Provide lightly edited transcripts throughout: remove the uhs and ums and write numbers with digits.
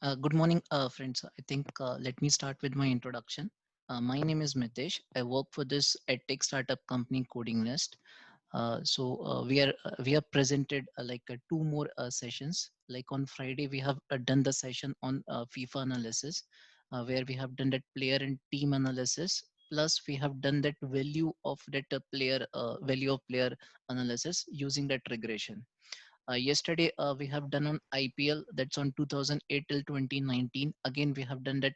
Good morning, friends. I think let me start with my introduction. My name is Mitesh. I work for this edtech startup company, Coding Nest. We have presented two more sessions. Like on Friday, we have done the session on FIFA analysis, where we have done that player and team analysis. Plus, we have done that value of player analysis using that regression. Yesterday, we have done on IPL, that's on 2008 till 2019. Again, we have done that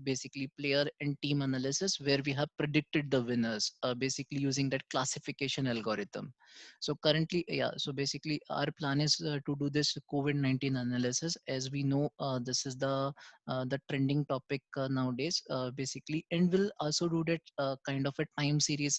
basically player and team analysis where we have predicted the winners, basically using that classification algorithm. So currently, yeah, so basically our plan is to do this COVID-19 analysis. As we know, this is the trending topic nowadays, basically, and we'll also do that kind of a time series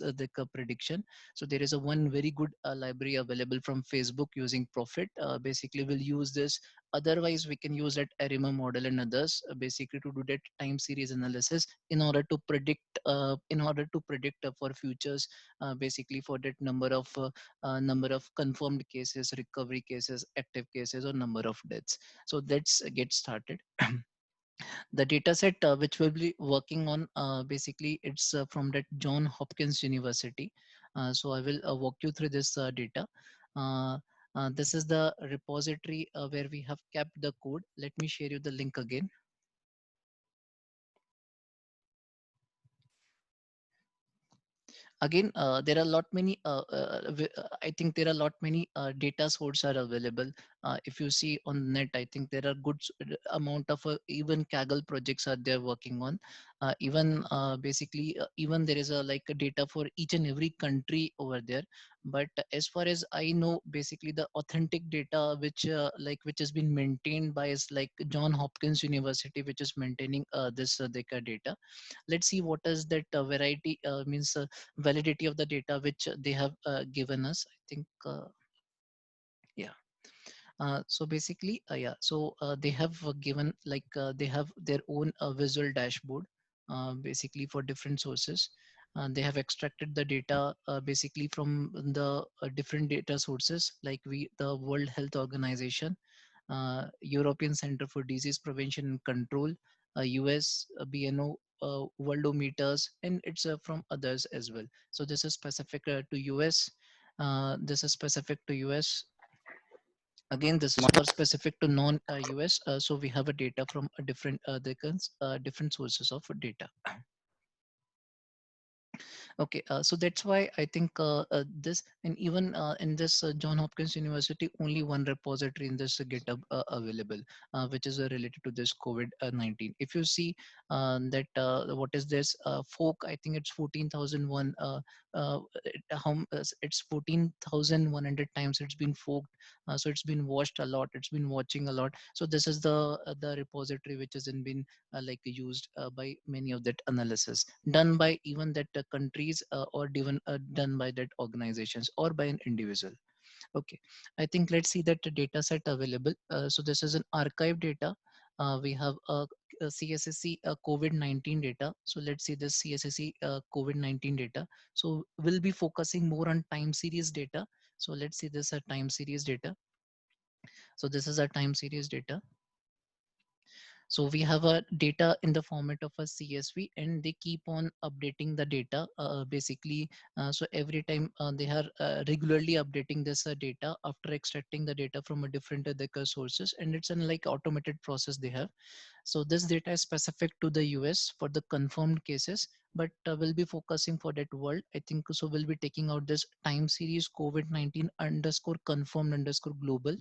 prediction. So there is a one very good library available from Facebook using Profit. Basically, we'll use this. Otherwise, we can use that Arima model and others basically to do that time series analysis in order to predict for futures, basically for that number of confirmed cases, recovery cases, active cases, or number of deaths. So let's get started. The data set which we'll be working on, basically it's from that John Hopkins University. So I will walk you through this data. uh, this is the repository where we have kept the code. Let me share you the link again. Again, there are a lot many I think there are a lot many data sources are available. If you see on net, I think there are amount of even Kaggle projects are there working on. Even basically even there is a like a data for each and every country over there. But as far as I know, basically the authentic data which has been maintained by is like John Hopkins University, which is maintaining this data. Let's see what is that variety means validity of the data which they have given us. I think yeah. So basically, they have given they have their own visual dashboard, basically for different sources. They have extracted the data basically from the different data sources, like the World Health Organization, European Center for Disease Prevention and Control, US BNO, worldometers, and it's from others as well. So this is specific to US. This is specific to US. Again, this is for specific to non-US. So we have a data from a different sources of data. Okay, so that's why I think this, and even in this John Hopkins University, only one repository in this GitHub available, which is related to this COVID-19. If you see that what is this folk, I think it's 14,001. It's 14,100 times it's been forked. So it's been watched a lot. It's been watching a lot. So this is the repository which has been used by many of that analysis done by even that countries or even done by that organizations or by an individual. Okay, I think let's see that the data set available. So this is an archive data. We have a CSSC COVID-19 data. So let's see this CSSC COVID-19 data. So we'll be focusing more on time series data. So let's see this time series data. So this is a time series data. So we have a data in the format of a CSV, and they keep on updating the data basically. So every time they are regularly updating this data after extracting the data from a different other sources, and it's an like automated process they have. So this data is specific to the US for the confirmed cases, but we'll be focusing for that world. I think so. We'll be taking out this time series COVID-19 underscore confirmed underscore global.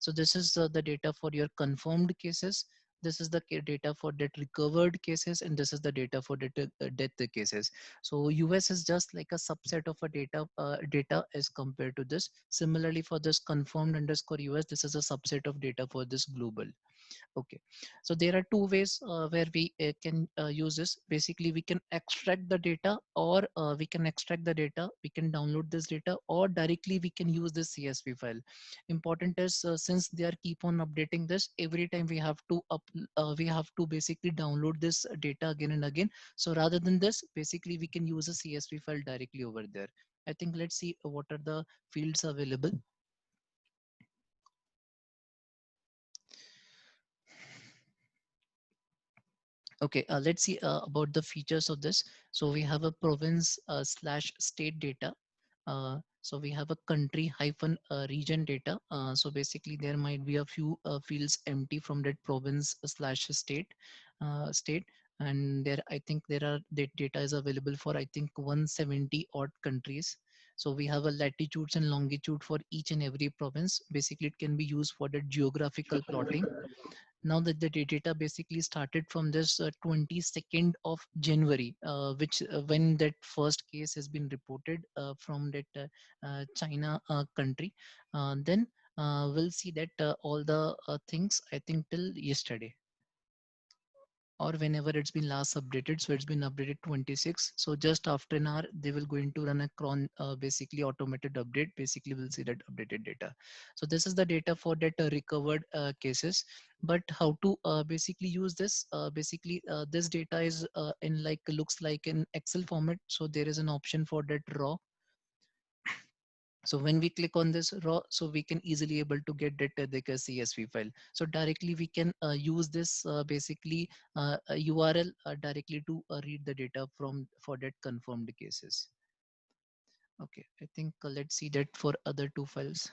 So this is the data for your confirmed cases. This is the data for that recovered cases, and this is the data for death cases. So US is just like a subset of a data as compared to this. Similarly, for this confirmed underscore US, this is a subset of data for this global. Okay, so there are two ways where we can use this. Basically, we can extract the data, or we can download this data, or directly we can use this CSV file. Important is since they are keep on updating this every time, we have to basically download this data again and again. So rather than this, basically we can use a CSV file directly over there. I think let's see what are the fields available. Okay, let's see about the features of this. So we have a province slash state data. So we have a country hyphen region data. So basically there might be a few fields empty from that province slash state. And there, I think there are that data is available for, I think, 170 odd countries. So we have a latitudes and longitude for each and every province. Basically, it can be used for the geographical plotting. Now that the data basically started from this 22nd of January, which when that first case has been reported from that China country, then we'll see that all the things, I think, till yesterday or whenever it's been last updated. So it's been updated 26, so just after an hour they will going to run a cron basically automated update. Basically we'll see that updated data. So this is the data for that recovered cases. But how to basically use this, basically this data is in like looks like in Excel format. So there is an option for that raw. So when we click on this raw, so we can easily able to get that like a CSV file. So directly we can use this basically URL directly to read the data from for that confirmed cases. Okay, I think let's see that for other two files.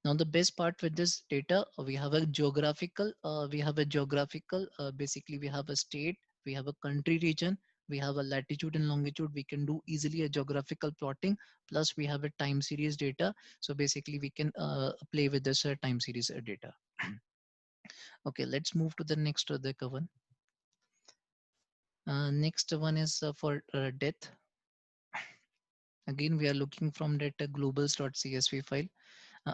Now the best part with this data, we have a geographical, basically we have a state, we have a country region, we have a latitude and longitude. We can do easily a geographical plotting. Plus we have a time series data. So basically we can play with this time series data. Okay, let's move to the next the one. Next one is for death. Again, we are looking from that globals.csv file.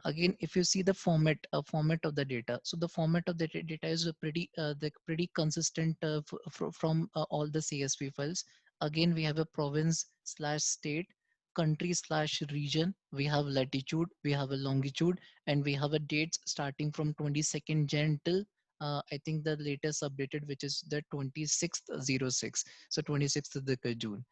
Again, if you see the format of the data, so the format of the data is a pretty consistent from all the CSV files. Again, we have a province slash state, country slash region, we have latitude, we have a longitude, and we have a dates starting from 22nd Jan till I think the latest updated, which is the 26th 06. So 26th of the June.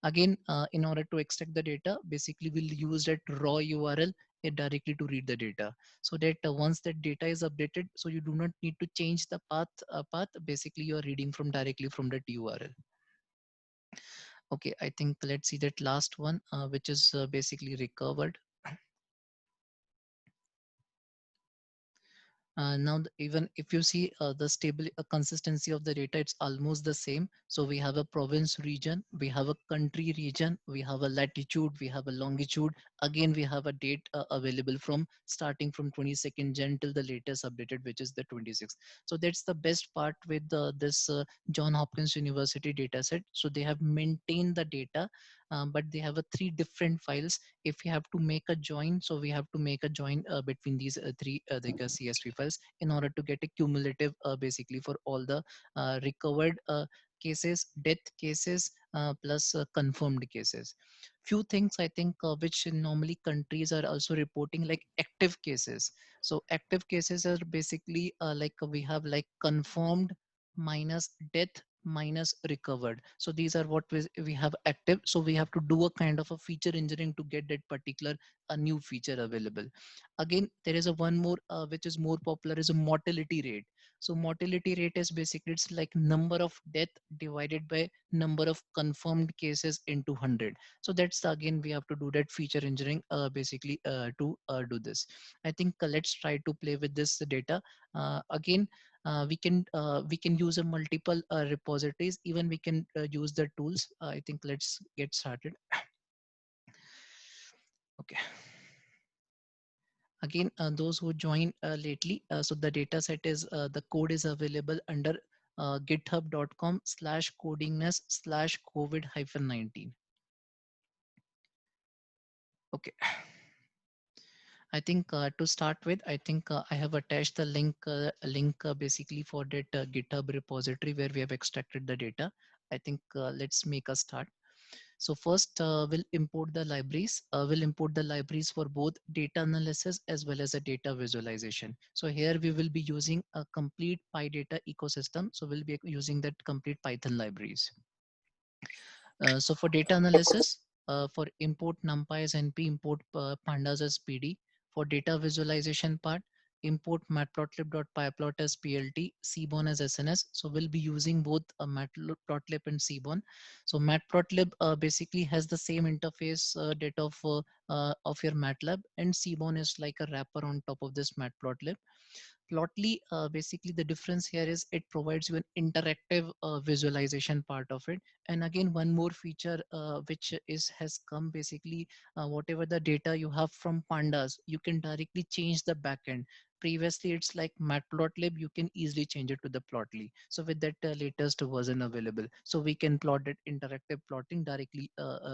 Again, in order to extract the data, basically we'll use that raw URL directly to read the data. So that once that data is updated, so you do not need to change the path. Basically, you are reading from directly from that URL. Okay, I think let's see that last one, which is basically recovered. Now, even if you see the stable consistency of the data, it's almost the same. So we have a province region, we have a country region, we have a latitude, we have a longitude. Again, we have a date available from starting from 22nd Jan till the latest updated, which is the 26th. So that's the best part with this John Hopkins University data set. So they have maintained the data, but they have a three different files. If we have to make a join, so we have to make a join between these three like CSV files in order to get a cumulative basically for all the recovered cases, death cases, plus confirmed cases. Few things I think which normally countries are also reporting, like active cases. So active cases are basically like we have like confirmed minus death minus recovered. So these are what we have active. So we have to do a kind of a feature engineering to get that particular a new feature available. Again, there is a one more which is more popular, is a mortality rate. So mortality rate is basically it's like number of death divided by number of confirmed cases into 100. So that's again we have to do that feature engineering basically to do this. I think let's try to play with this data again. We can use a multiple repositories. Even we can use the tools. I think let's get started. Okay. Again, those who joined lately, so the data set is the code is available under github.com/codingness/covid-19. Okay. I think to start with, I think I have attached the link basically for that GitHub repository where we have extracted the data. I think let's make a start. So first, we'll import the libraries. We'll import the libraries for both data analysis as well as a data visualization. So here we will be using a complete PyData ecosystem. So we'll be using that complete Python libraries. So for data analysis, for import NumPy as NP, import pandas as PD. For data visualization part, import matplotlib.pyplot as PLT, cborn as SNS. So we'll be using both matplotlib and cborn. So matplotlib basically has the same interface data of your MATLAB, and cborn is like a wrapper on top of this matplotlib. Plotly, basically the difference here is it provides you an interactive visualization part of it. And again, one more feature which is has come, basically whatever the data you have from pandas, you can directly change the backend. Previously it's like matplotlib, you can easily change it to the plotly. So with that latest version available, so we can plot that interactive plotting directly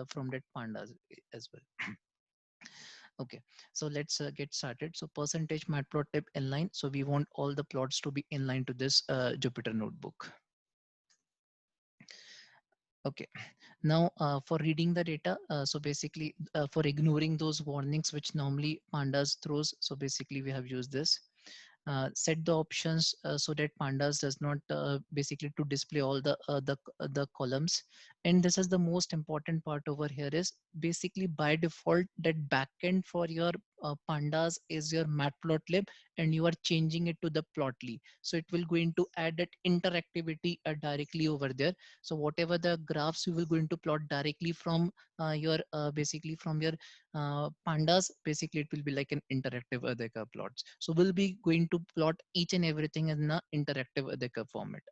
from that pandas as well. Okay, so let's get started. So percentage matplotlib inline. So we want all the plots to be inline to this Jupyter notebook. Okay, now for reading the data, so basically for ignoring those warnings which normally pandas throws, so basically we have used this. Set the options so that pandas does not basically to display all the columns. And this is the most important part over here is basically by default that backend for your pandas is your matplotlib, and you are changing it to the plotly, so it will going to add that interactivity directly over there. So whatever the graphs you will going to plot directly from your basically from your pandas, basically it will be like an interactive adhika plots. So we'll be going to plot each and everything in a interactive adhika format.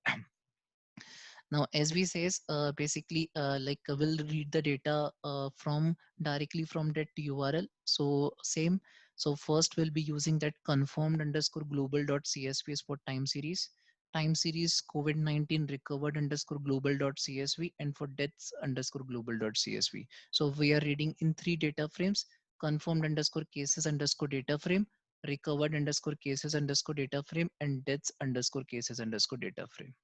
Now as we says, basically like we'll read the data from directly from that URL. So same, so first we'll be using that confirmed underscore global dot csv is for time series COVID-19 recovered underscore global dot csv, and for deaths underscore global dot csv. So we are reading in 3 data frames: confirmed underscore cases underscore data frame, recovered underscore cases underscore data frame, and deaths underscore cases underscore data frame.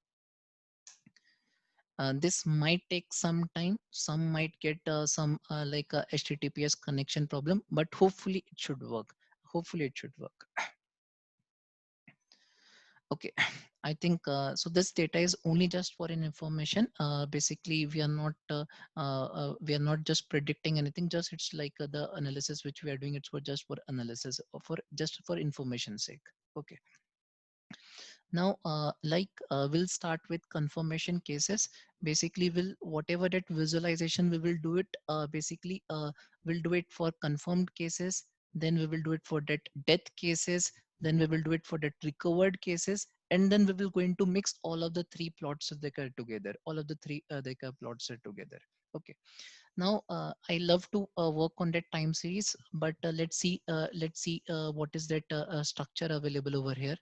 This might take some time. Some might get some like a HTTPS connection problem, but hopefully it should work. Hopefully it should work. Okay, I think so. This data is only just for an information. Basically, we are not just predicting anything. Just it's like the analysis which we are doing. It's for just for analysis or for just for information sake. Okay. Now, we'll start with confirmation cases. Basically, we'll whatever that visualization we will do it. Basically, we'll do it for confirmed cases. Then we will do it for that death cases. Then we will do it for that recovered cases. And then we will going to mix all of the three plots of the curve together. All of the three the curve plots are together. Okay. Now, I love to work on that time series, but let's see what is that structure available over here.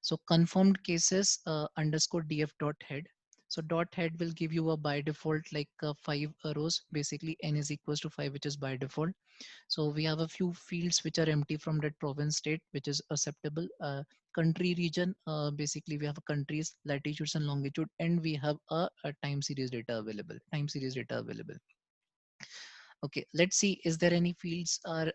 So confirmed cases underscore df dot head. So dot head will give you a by default like 5 rows. Basically n is equals to 5, which is by default. So we have a few fields which are empty from that province state, which is acceptable. Country region, basically we have countries, latitudes and longitude, and we have a time series data available. Time series data available. Okay, let's see, is there any fields or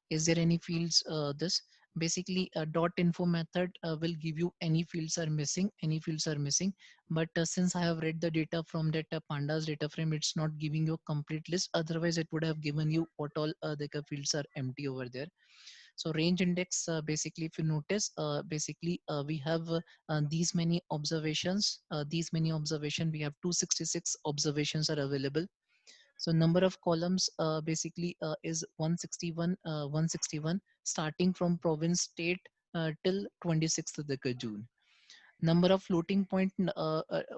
is there any fields this basically a dot info method will give you any fields are missing, any fields are missing. But since I have read the data from that pandas data frame, it's not giving you a complete list. Otherwise it would have given you what all the fields are empty over there. So range index, basically if you notice, basically we have these many observations, we have 266 observations are available. So number of columns basically is 161 starting from province state till 26th of the June. Number of floating point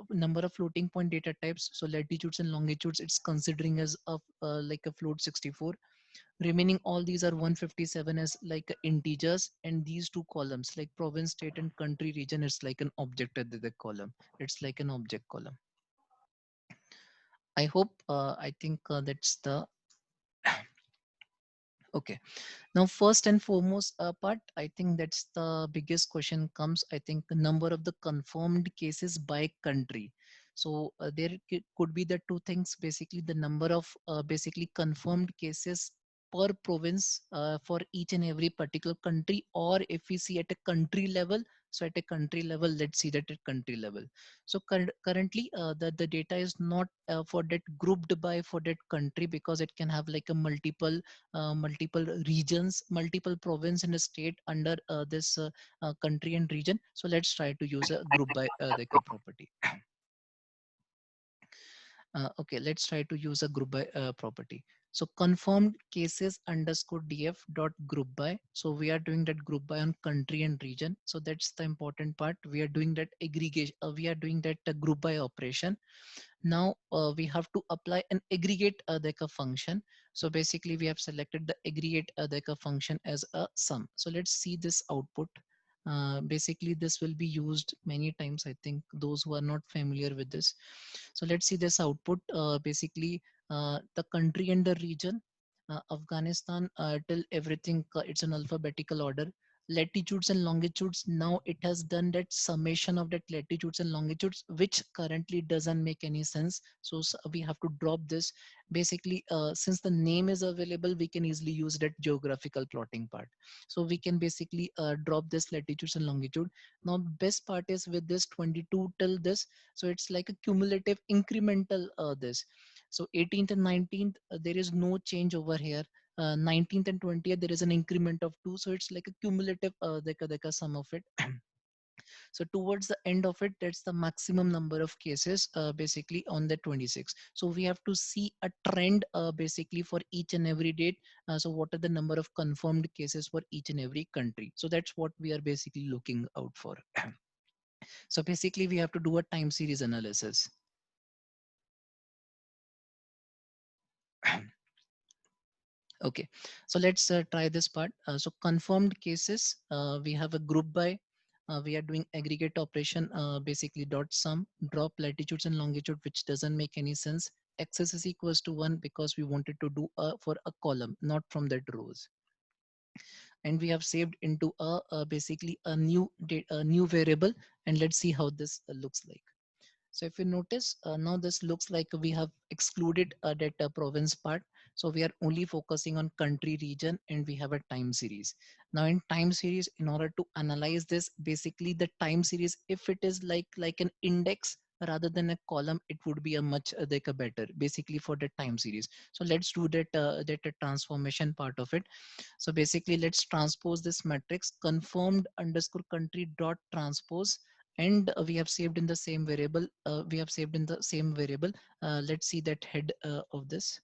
number of floating point data types. So latitudes and longitudes it's considering as of like a float 64. Remaining all these are 157 as like integers, and these two columns like province, state, and country region is like an object at the column. It's like an object column. I hope I think that's the okay. Now, first and foremost part, I think that's the biggest question comes. I think the number of the confirmed cases by country. So there could be the two things, basically the number of basically confirmed cases per province for each and every particular country, or if we see at a country level, so at a country level, let's see that at country level. So currently the data is not for that grouped by for that country, because it can have like a multiple regions, multiple province in a state under this country and region. So let's try to use a group by like a property. Okay, let's try to use a group by property. So confirmed cases underscore df dot group by. So we are doing that group by on country and region. So that's the important part. We are doing that aggregation. We are doing that group by operation. Now we have to apply an aggregate like a function. So basically we have selected the aggregate like a function as a sum. So let's see this output. Basically this will be used many times, I think, those who are not familiar with this. So let's see this output. Basically the country and the region, Afghanistan, till everything, it's an alphabetical order. Latitudes and longitudes, now it has done that summation of that latitudes and longitudes, which currently doesn't make any sense. So we have to drop this. Basically since the name is available, we can easily use that geographical plotting part. So we can basically drop this latitudes and longitude. Now best part is with this 22 till this, so it's like a cumulative incremental this. So 18th and 19th, there is no change over here. 19th and 20th, there is an increment of 2. So it's like a cumulative deka sum of it. So towards the end of it, that's the maximum number of cases basically on the 26. So we have to see a trend basically for each and every date. So what are the number of confirmed cases for each and every country? So that's what we are basically looking out for. So basically we have to do a time series analysis. Okay, so let's try this part. So confirmed cases, we have a group by, we are doing aggregate operation, basically dot sum, drop latitudes and longitude, which doesn't make any sense. Access is equals to 1 because we wanted to do for a column, not from that rows. And we have saved into basically a new variable, and let's see how this looks like. So if you notice, now this looks like we have excluded that province part. So we are only focusing on country region, and we have a time series. Now in time series, in order to analyze this, basically the time series, if it is like an index rather than a column, it would be a much like a better basically for the time series. So let's do that transformation part of it. So basically let's transpose this matrix confirmed underscore country dot transpose, and we have saved in the same variable. Let's see that head of this.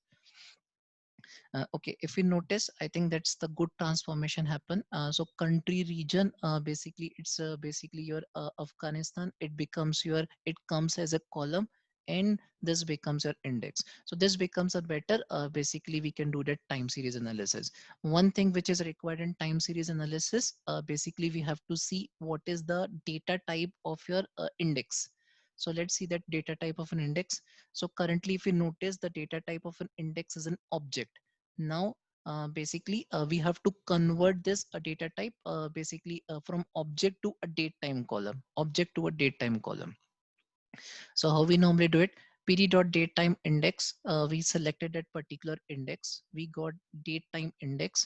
Okay, if you notice, I think that's the good transformation happen. So country region, basically it's basically your Afghanistan. It comes as a column, and this becomes your index. So this becomes a better, basically we can do that time series analysis. One thing which is required in time series analysis, basically we have to see what is the data type of your index. So let's see that data type of an index. So currently, if you notice, the data type of an index is an object. Now basically we have to convert this data type basically from object to a date time column, object to a date time column. So how we normally do it? PD dot date time index, we selected that particular index, we got date time index.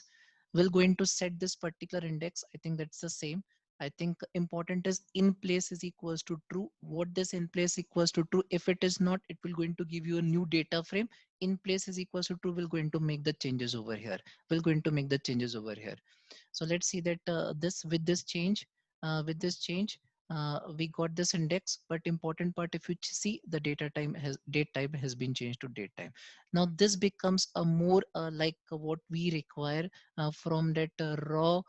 We're going to set this particular index. I think that's the same. I think important is in place is equals to true. What this in place equals to true? If it is not, it will going to give you a new data frame. In place is equals to true. We're going to make the changes over here. We're going to make the changes over here. So let's see that with this change, we got this index. But important part, if you see, the date type has been changed to date time. Now this becomes a more like what we require from that raw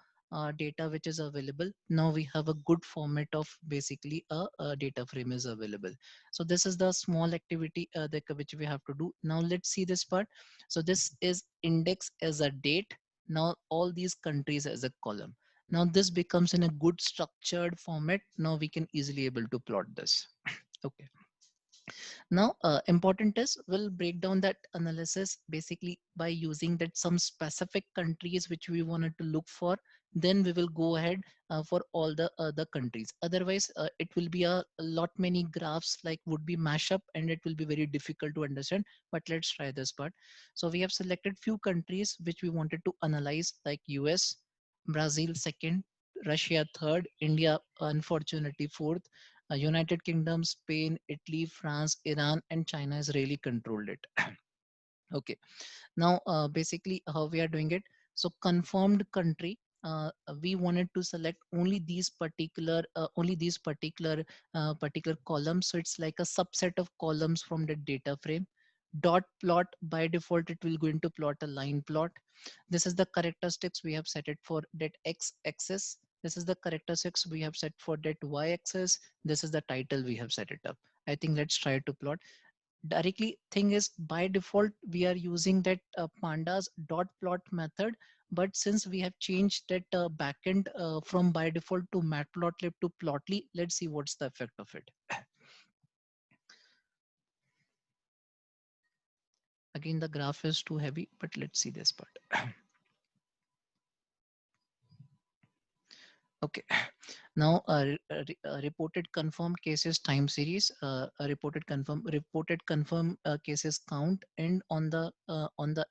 data which is available. Now we have a good format of basically a data frame is available. So this is the small activity which we have to do. Now let's see this part. So this is index as a date. Now all these countries as a column. Now this becomes in a good structured format. Now we can easily able to plot this. Okay. Now, important is we'll break down that analysis basically by using that some specific countries which we wanted to look for. Then we will go ahead for all the other countries. Otherwise, it will be a lot many graphs like would be mash up and it will be very difficult to understand. But let's try this part. So we have selected few countries which we wanted to analyze like US, Brazil second, Russia third, India unfortunately fourth, United Kingdom, Spain, Italy, France, Iran, and China has really controlled it. Okay. Now, basically, how we are doing it. So, confirmed country. We wanted to select only these particular columns. So it's like a subset of columns from the data frame. Dot plot by default it will going to plot a line plot. This is the characteristics we have set it for that x axis. This is the characteristics we have set for that y axis. This is the title we have set it up. I think let's try to plot directly. Thing is by default we are using that pandas dot plot method, but since we have changed that backend from by default to matplotlib to plotly, let's see what's the effect of it. Again, the graph is too heavy, but let's see this part. Okay. Now, reported confirmed cases time series, reported confirm cases count, and on the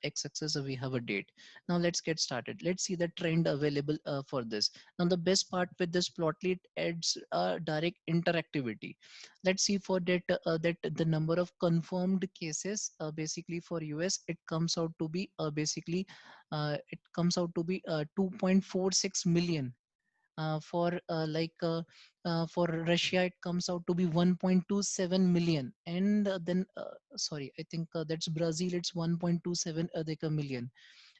x-axis we have a date. Now let's get started. Let's see the trend available for this. Now the best part with this plotly, it adds direct interactivity. Let's see for that the number of confirmed cases basically for US it comes out to be 2.46 million. For Russia, it comes out to be 1.27 million, and then sorry, I think that's Brazil. It's 1.27 million.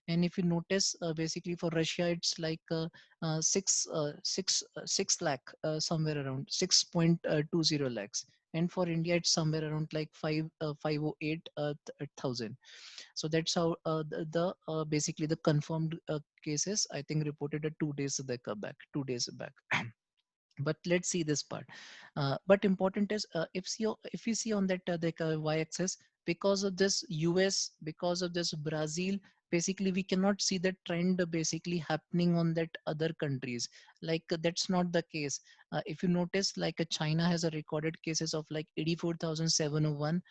And if you notice, basically for Russia, it's like 6 lakh, somewhere around 6.20 lakhs. And for India, it's somewhere around like 508 thousand. So that's how basically the confirmed cases I think reported 2 days back, 2 days back. But let's see this part. But important is if you see on that y-axis, because of this US, because of this Brazil, basically we cannot see the trend basically happening on that other countries. Like that's not the case. If you notice, like China has a recorded cases of like 84,701.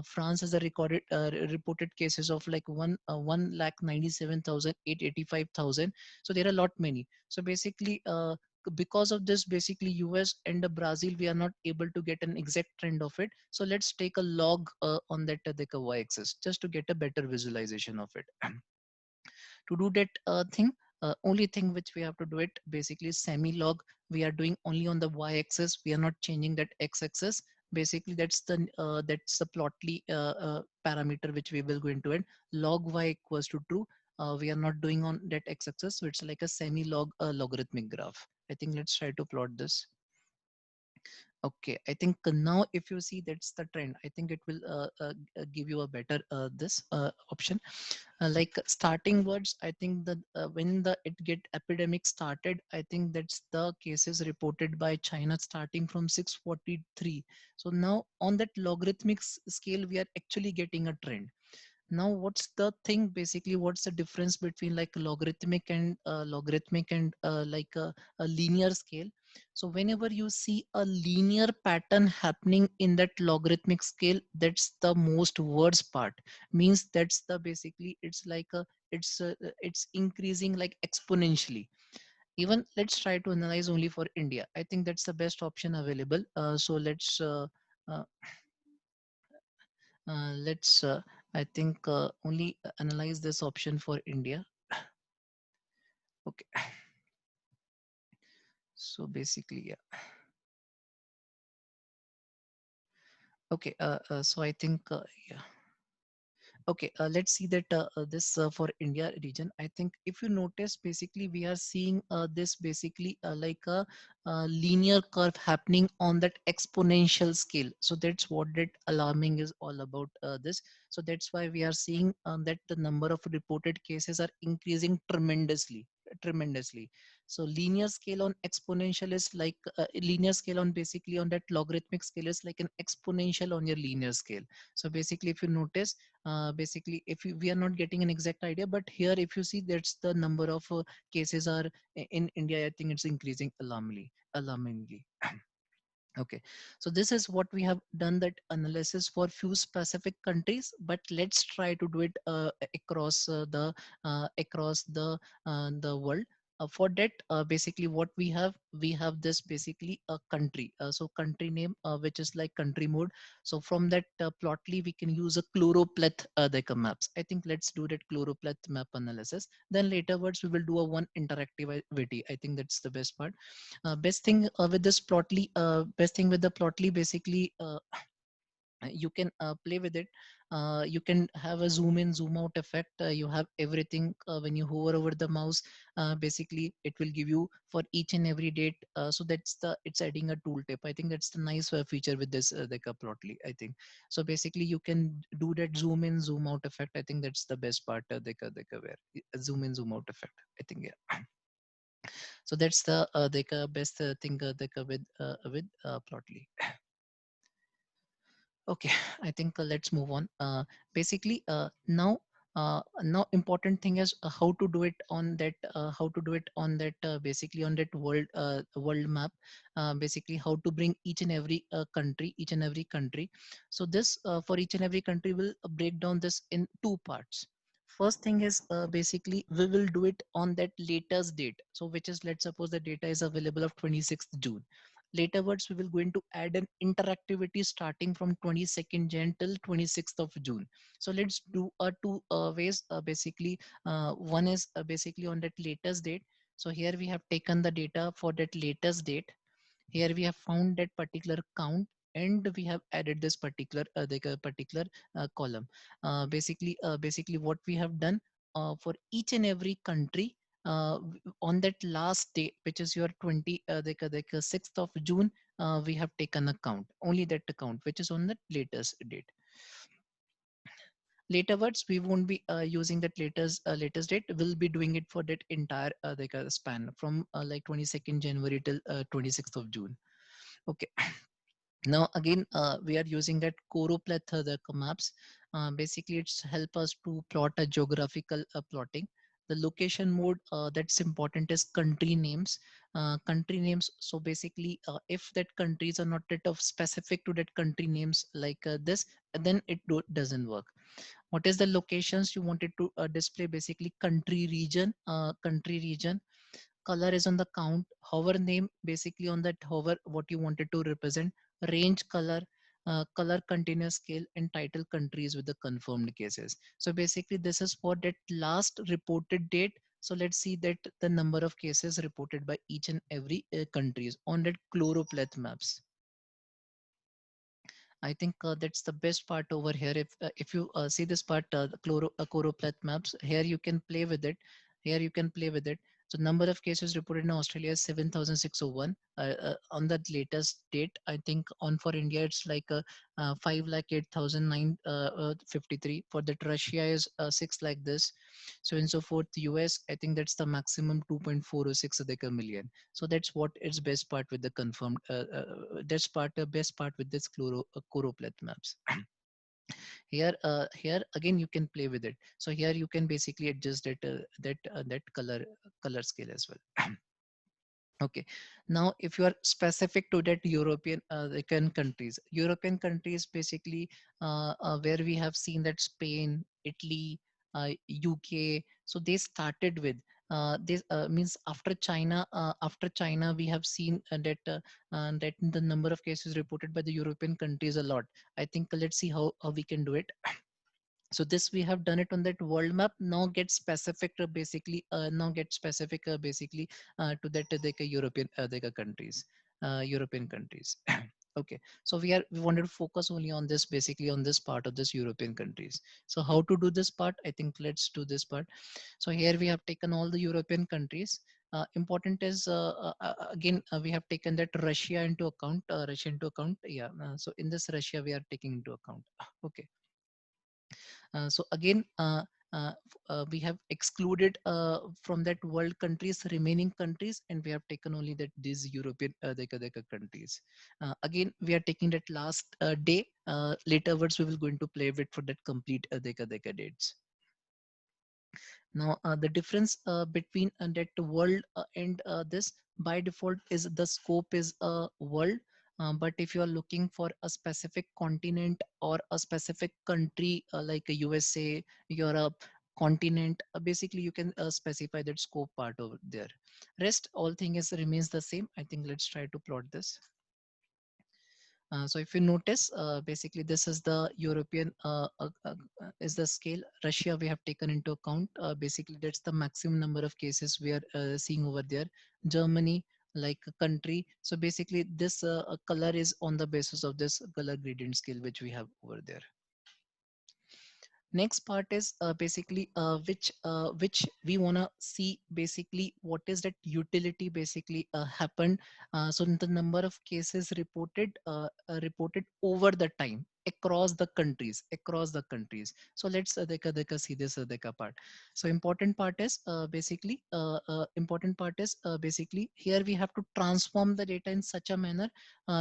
France has a reported cases of like 1,97,885,000. So there are a lot many. So basically because of this, basically US and Brazil, we are not able to get an exact trend of it. So let's take a log on that the y-axis just to get a better visualization of it. To do that thing, only thing which we have to do it basically semi log. We are doing only on the y-axis. We are not changing that x-axis. Basically that's the plotly parameter which we will go into it. Log y equals to true. We are not doing on that x-axis, so it's like a semi log logarithmic graph. I think let's try to plot this. Okay, I think now if you see that's the trend, I think it will give you a better this option. Like starting words, I think that when the it get epidemic started, I think that's the cases reported by China starting from 643. So now on that logarithmic scale, we are actually getting a trend. Now what's the thing, basically what's the difference between like logarithmic and a linear scale. So whenever you see a linear pattern happening in that logarithmic scale, that's the most worst part. Means that's the basically it's like a it's increasing like exponentially. Even let's try to analyze only for India. I think that's the best option available. So uh, I think only analyze this option for India. Okay. So basically, yeah. Okay. So I think, yeah. Okay. Let's see that this for India region. I think if you notice, basically we are seeing this basically like a linear curve happening on that exponential scale. So that's what that alarming is all about this. So that's why we are seeing that the number of reported cases are increasing tremendously. tremendously. So linear scale on exponential is like linear scale on basically on that logarithmic scale is like an exponential on your linear scale. So basically if you notice, basically if we are not getting an exact idea, but here if you see, that's the number of cases are in India, I think it's increasing alarmingly. Okay, so this is what we have done, that analysis for few specific countries, but let's try to do it across the world. For that, basically what we have this basically a country. So country name, which is like country mode. So from that plotly, we can use a chloropleth Deca maps. I think let's do that chloropleth map analysis. Then later words we will do a one interactivity. I think that's the best part. Best thing with this plotly, best thing with the plotly, basically you can play with it. You can have a zoom in zoom out effect. You have everything when you hover over the mouse. Basically it will give you for each and every date. So that's the, it's adding a tooltip. I think that's the nice feature with this like a plotly, I think. So basically you can do that zoom in zoom out effect. I think that's the best part, where zoom in zoom out effect, I think. Yeah. So that's the best thing with plotly. Okay, I think let's move on. Basically, now important thing is how to do it on that. How to do it on that. Basically, on that world map. Basically, how to bring each and every country, each and every country. So this for each and every country will break down this in two parts. First thing is basically we will do it on that latest date. So which is, let's suppose the data is available of 26th June. Laterwards, we will going to add an interactivity starting from 22nd Jan till 26th of June. So let's do two ways. Basically, one is basically on that latest date. So here we have taken the data for that latest date. Here we have found that particular count, and we have added this particular particular column. Basically what we have done for each and every country, on that last day, which is your 20 6th of June, we have taken a count, only that account which is on the latest date. Laterwards we won't be using that latest date. We'll be doing it for that entire span from like 22nd January till 26th of June. Okay. Now again, we are using that choropleth the maps. Basically it's help us to plot a geographical plotting. The location mode that's important is country names. Country names, so basically if that countries are not that of specific to that country names like this, then it doesn't work. What is the locations you wanted to display? Basically country region. Color is on the count. Hover name, basically on that hover what you wanted to represent. Range color, color continuous scale, and title countries with the confirmed cases. So basically this is for that last reported date. So let's see that the number of cases reported by each and every countries on that chloropleth maps. I think that's the best part over here. If you see this part, the choropleth maps, here you can play with it. Here you can play with it. So number of cases reported in Australia is 7,601 on that latest date. I think on for India it's like 5,08,953. For that Russia is 6 like this. So and so forth. US, I think that's the maximum 2.406 million. So that's what its best part with the confirmed. That's part best part with this choropleth maps. Here again you can play with it. So here you can basically adjust that color scale as well. Okay, now if you are specific to that European countries basically where we have seen that Spain, Italy, UK, so they started with this means after China we have seen that the number of cases reported by the European countries a lot. I think let's see how we can do it. So this we have done it on that world map. Now get specific basically to that European countries, European countries. Okay, so we wanted to focus only on this, basically on this part of this European countries. So how to do this part? I think let's do this part. So here we have taken all the European countries. Important is again we have taken that Russia into account. Russia into account. Yeah. So in this Russia we are taking into account. Okay. So again, we have excluded from that world countries remaining countries, and we have taken only that these European deka countries. Again, we are taking that last day. Laterwards we will going to play with for that complete deka dates. Now, the difference between that world and this by default is the scope is a world. But if you are looking for a specific continent or a specific country like a USA, Europe, continent, basically you can specify that scope part over there. Rest all thing is remains the same. I think let's try to plot this. So if you notice, basically this is the European is the scale. Russia we have taken into account. Basically that's the maximum number of cases we are seeing over there. Germany like a country. So basically this color is on the basis of this color gradient scale which we have over there. Next part is basically which we want to see basically what is that utility basically happened. So the number of cases reported over the time across the countries. So let's see this part. So important part is basically here we have to transform the data in such a manner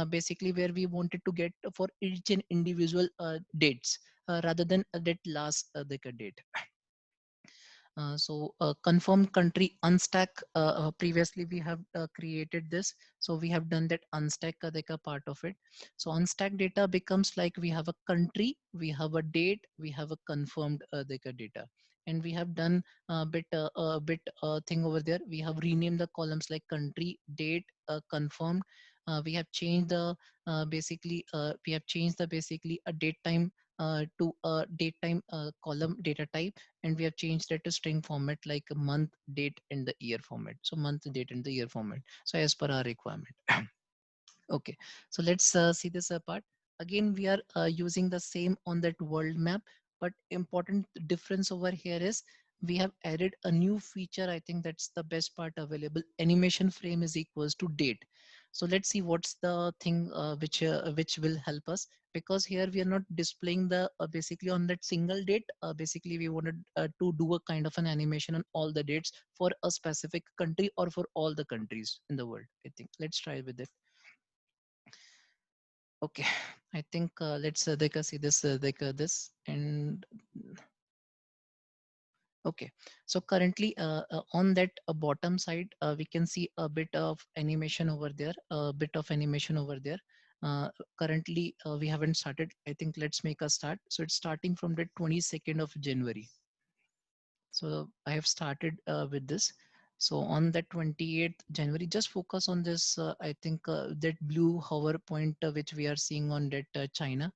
basically where we wanted to get for each and individual dates rather than that last decade. Confirmed country unstack. Previously, we have created this. So we have done that unstack deka part of it. So unstack data becomes like we have a country, we have a date, we have a confirmed deka data. And we have done a bit thing over there. We have renamed the columns like country, date, confirmed. We have changed the we have changed the basically a date time to a date time column data type, and we have changed that to string format like a month, date, and the year format. So month, date, and the year format. So as per our requirement. Okay, so let's see this part. Again, we are using the same on that world map, but important difference over here is we have added a new feature. I think that's the best part available. Animation frame is equals to date. So let's see what's the thing which will help us, because here we are not displaying the basically on that single date. Basically, we wanted to do a kind of an animation on all the dates for a specific country or for all the countries in the world. I think let's try with it. Okay, I think let's see this this and okay. So currently on that bottom side we can see a bit of animation over there, uh, currently we haven't started. I think let's make a start. So it's starting from the 22nd of January. So I have started with this. So on that 28th January, just focus on this. I think that blue hover point which we are seeing on that uh, China,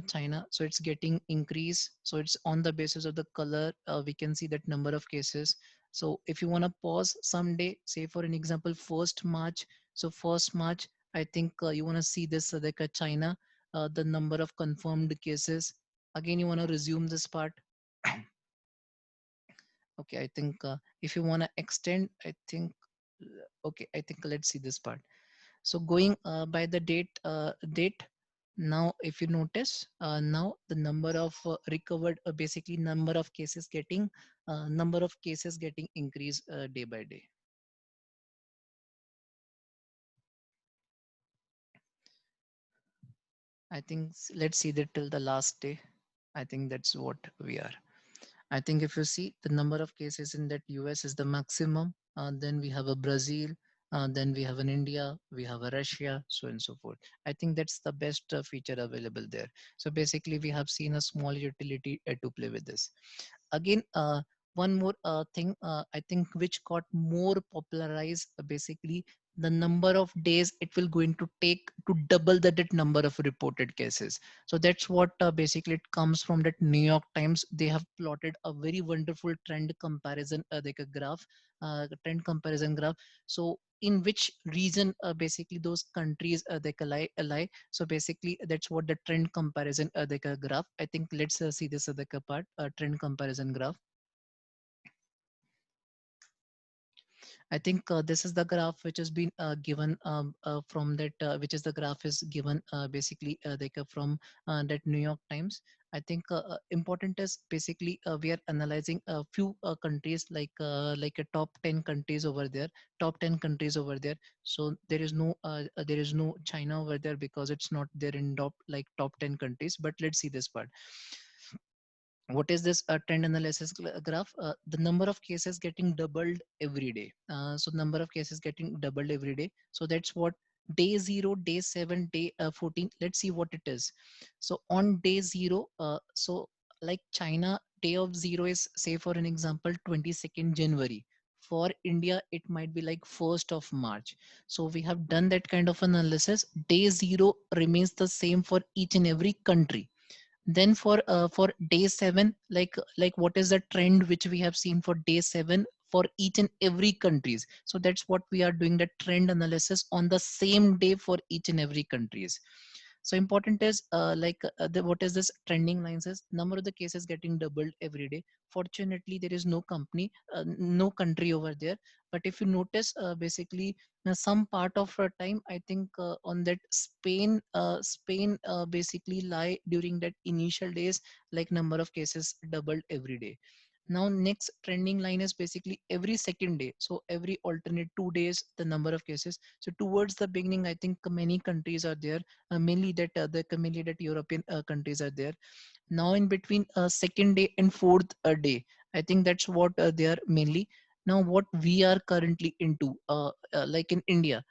China. So it's getting increase. So it's on the basis of the color. We can see that number of cases. So if you want to pause someday, say for an example, 1st March. So 1st March, I think you want to see this like a China, the number of confirmed cases. Again, you want to resume this part. Okay, I think if you want to extend, I think, okay, I think let's see this part. So going by the date, now if you notice, now the number of recovered, basically number of cases getting increased day by day. I think let's see that till the last day. I think that's what we are. I think if you see the number of cases in that US is the maximum, then we have a Brazil, then we have an India, we have a Russia, so and so forth. I think that's the best feature available there. So basically, we have seen a small utility to play with this. Again, one more thing I think which got more popularized, basically the number of days it will going to take to double that number of reported cases. So that's what basically it comes from that New York Times. They have plotted a very wonderful trend comparison like a graph, trend comparison graph. So in which region basically those countries they lie. So basically that's what the trend comparison like a graph. I think let's see this like a part trend comparison graph. I think this is the graph which has been given from that which is the graph is given basically like from that New York Times. I think important is basically we are analyzing a few countries like a top 10 countries over there, top 10 countries over there. So there is no China over there because it's not there in top 10 countries. But let's see this part. What is this trend analysis graph? The number of cases getting doubled every day. So number of cases getting doubled every day. So that's what day 0, day 7, day 14. Let's see what it is. So on day 0, so like China, day of 0 is, say for an example, 22nd January. For India it might be like 1st of March. So we have done that kind of analysis. Day 0 remains the same for each and every country. Then for day 7, like what is the trend which we have seen for day 7 for each and every countries. So that's what we are doing, the trend analysis on the same day for each and every countries. So important is what is this trending lines is number of the cases getting doubled every day. Fortunately there is no company, no country over there. But if you notice basically some part of time, I think on that Spain basically lie during that initial days, like number of cases doubled every day. Now next trending line is basically every second day, so every alternate 2 days the number of cases. So towards the beginning I think many countries are there, mainly that European countries are there. Now in between second day and fourth day, I think that's what they are mainly. Now what we are currently into like in India,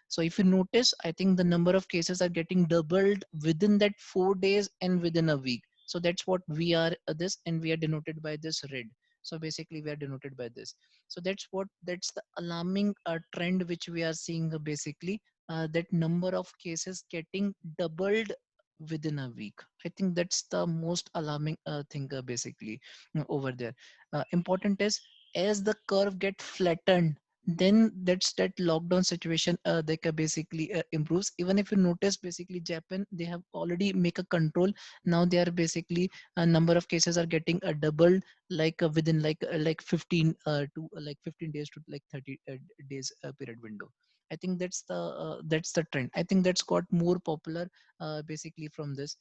so if you notice, I think the number of cases are getting doubled within that 4 days and within a week. So that's what we are this, and we are denoted by this red. So basically we are denoted by this. So that's the alarming trend which we are seeing basically, that number of cases getting doubled within a week. I think that's the most alarming thing basically over there. Important is as the curve get flattened, then that's that lockdown situation basically improves. Even if you notice basically Japan, they have already make a control. Now they are basically a number of cases are getting doubled within 15 to 15 days to like 30 days period window. I think that's the trend. I think that's got more popular basically from this.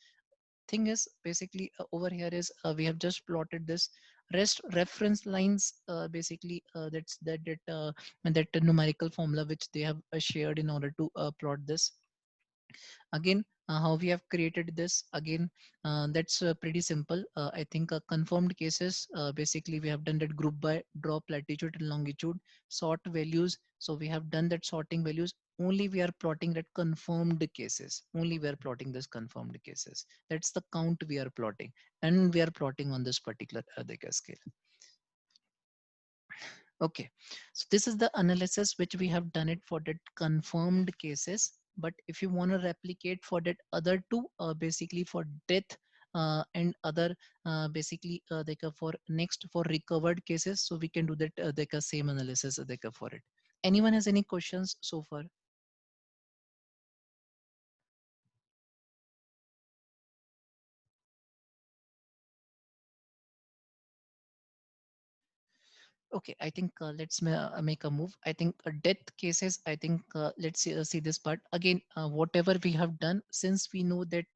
Thing is basically over here is we have just plotted this rest reference lines basically that numerical formula which they have shared in order to plot this. Again, how we have created this again, that's pretty simple. I think confirmed cases, basically we have done that group by drop latitude and longitude, sort values. So we have done that sorting values. Only we are plotting that confirmed cases. Only we are plotting this confirmed cases. That's the count we are plotting, and we are plotting on this particular Adhika scale. Okay, so this is the analysis which we have done it for that confirmed cases. But if you want to replicate for that other two, basically for death and other, basically for next for recovered cases, so we can do that same analysis for it. Anyone has any questions so far? Okay, I think make a move. I think death cases. I think let's see this part again. Whatever we have done, since we know that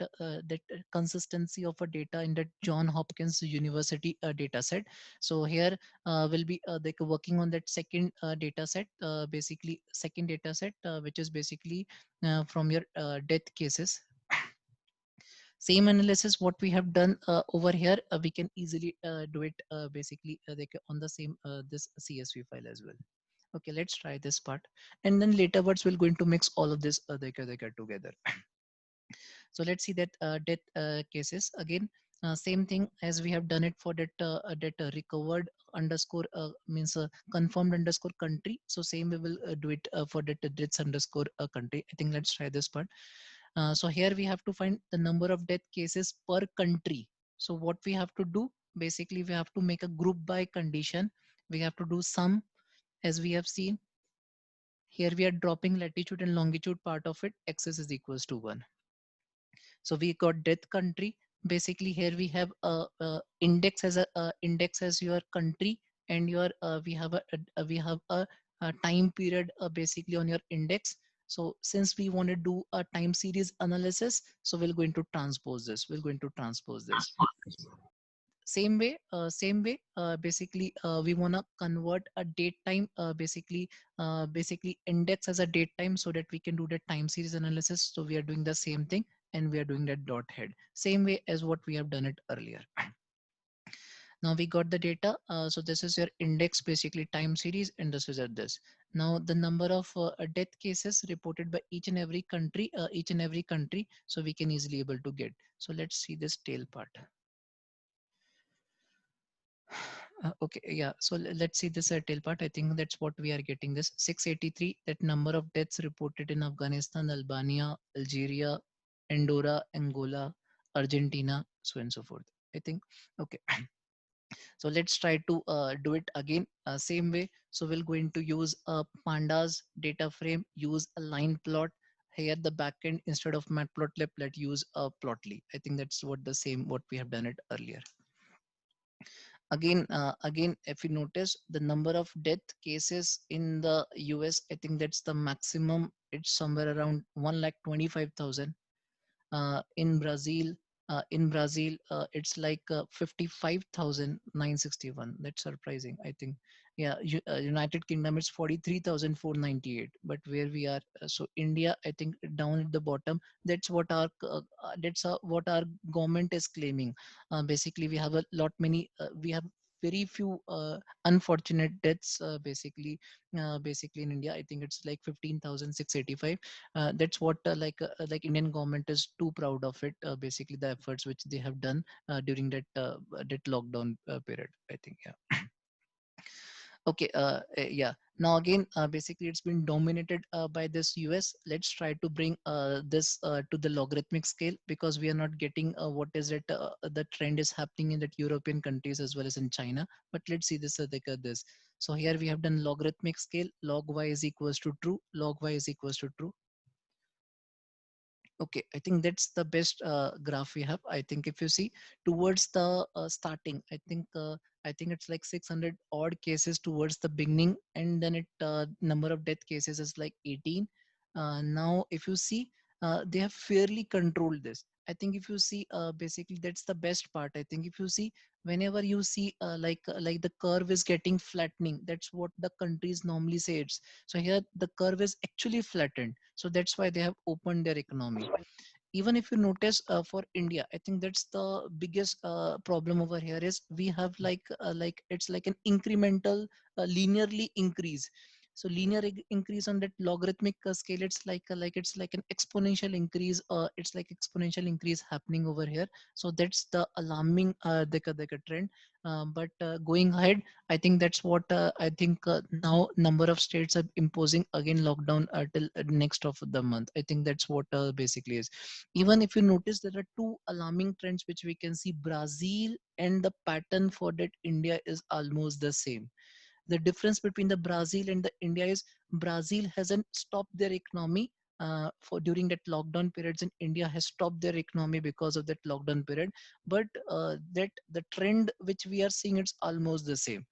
consistency of a data in the John Hopkins University data set. So here we'll be working on that second data set, basically second data set, which is basically from your death cases. Same analysis what we have done over here, we can easily do it basically on the same this CSV file as well. Okay, let's try this part, and then later words we're going to mix all of this together. So let's see that death cases again. Same thing as we have done it for that recovered underscore means confirmed underscore country. So same we will do it for that deaths underscore country. I think let's try this part. So here we have to find the number of death cases per country. So what we have to do, basically we have to make a group by condition. We have to do sum, as we have seen. Here we are dropping latitude and longitude part of it. Xs is equals to 1. So we got death country. Basically here we have a index as index as your country, and your we have a time period basically on your index. So since we want to do a time series analysis, so we're going to transpose this. We're going to transpose this. Basically we want to convert a date time, basically index as a date time so that we can do the time series analysis. So we are doing the same thing, and we are doing that dot head same way as what we have done it earlier. Now we got the data. So this is your index, basically time series, and this is at this. Now the number of death cases reported by each and every country, so we can easily able to get. So let's see this tail part. Okay, yeah. So let's see this tail part. I think that's what we are getting this 683. That number of deaths reported in Afghanistan, Albania, Algeria, Andorra, Angola, Argentina, so and so forth. I think. Okay. So let's try to do it again, same way. So we're going to use a pandas data frame, use a line plot. Here the backend, instead of matplotlib, let's use a plotly. I think that's what the same what we have done it earlier. Again, if you notice the number of death cases in the US, I think that's the maximum. It's somewhere around 1,25,000. In Brazil, it's like 55,961. That's surprising, I think. Yeah, United Kingdom, it's 43,498. But where we are, so India, I think down at the bottom, that's what our government is claiming. Basically, we have very few unfortunate deaths. Basically in India, I think it's like 15,685. That's what like Indian government is too proud of it. Basically, the efforts which they have done during that lockdown period, I think. Yeah. Okay. Yeah. Now again, basically it's been dominated by this US. Let's try to bring this to the logarithmic scale, because we are not getting what is it. The trend is happening in that European countries as well as in China. But let's see this. This. So here we have done logarithmic scale. Log y is equals to true. Log y is equals to true. Okay, I think that's the best graph we have. I think if you see towards the starting, I think it's like 600 odd cases towards the beginning, and then it number of death cases is like 18. Now, if you see, they have fairly controlled this. I think if you see, basically that's the best part. I think if you see, whenever you see like the curve is getting flattening, that's what the countries normally say. It's so here the curve is actually flattened, so that's why they have opened their economy. Even if you notice, for India, I think that's the biggest problem over here is we have like it's like an incremental linearly increase. So linear increase on that logarithmic scale, it's like an exponential increase. It's like exponential increase happening over here. So that's the alarming the trend. But going ahead, I think that's what I think now number of states are imposing again lockdown till next of the month. I think that's what basically is. Even if you notice, there are two alarming trends which we can see: Brazil, and the pattern for that India is almost the same. The difference between the Brazil and the India is Brazil hasn't stopped their economy for during that lockdown periods, and India has stopped their economy because of that lockdown period. But that the trend which we are seeing, it's almost the same.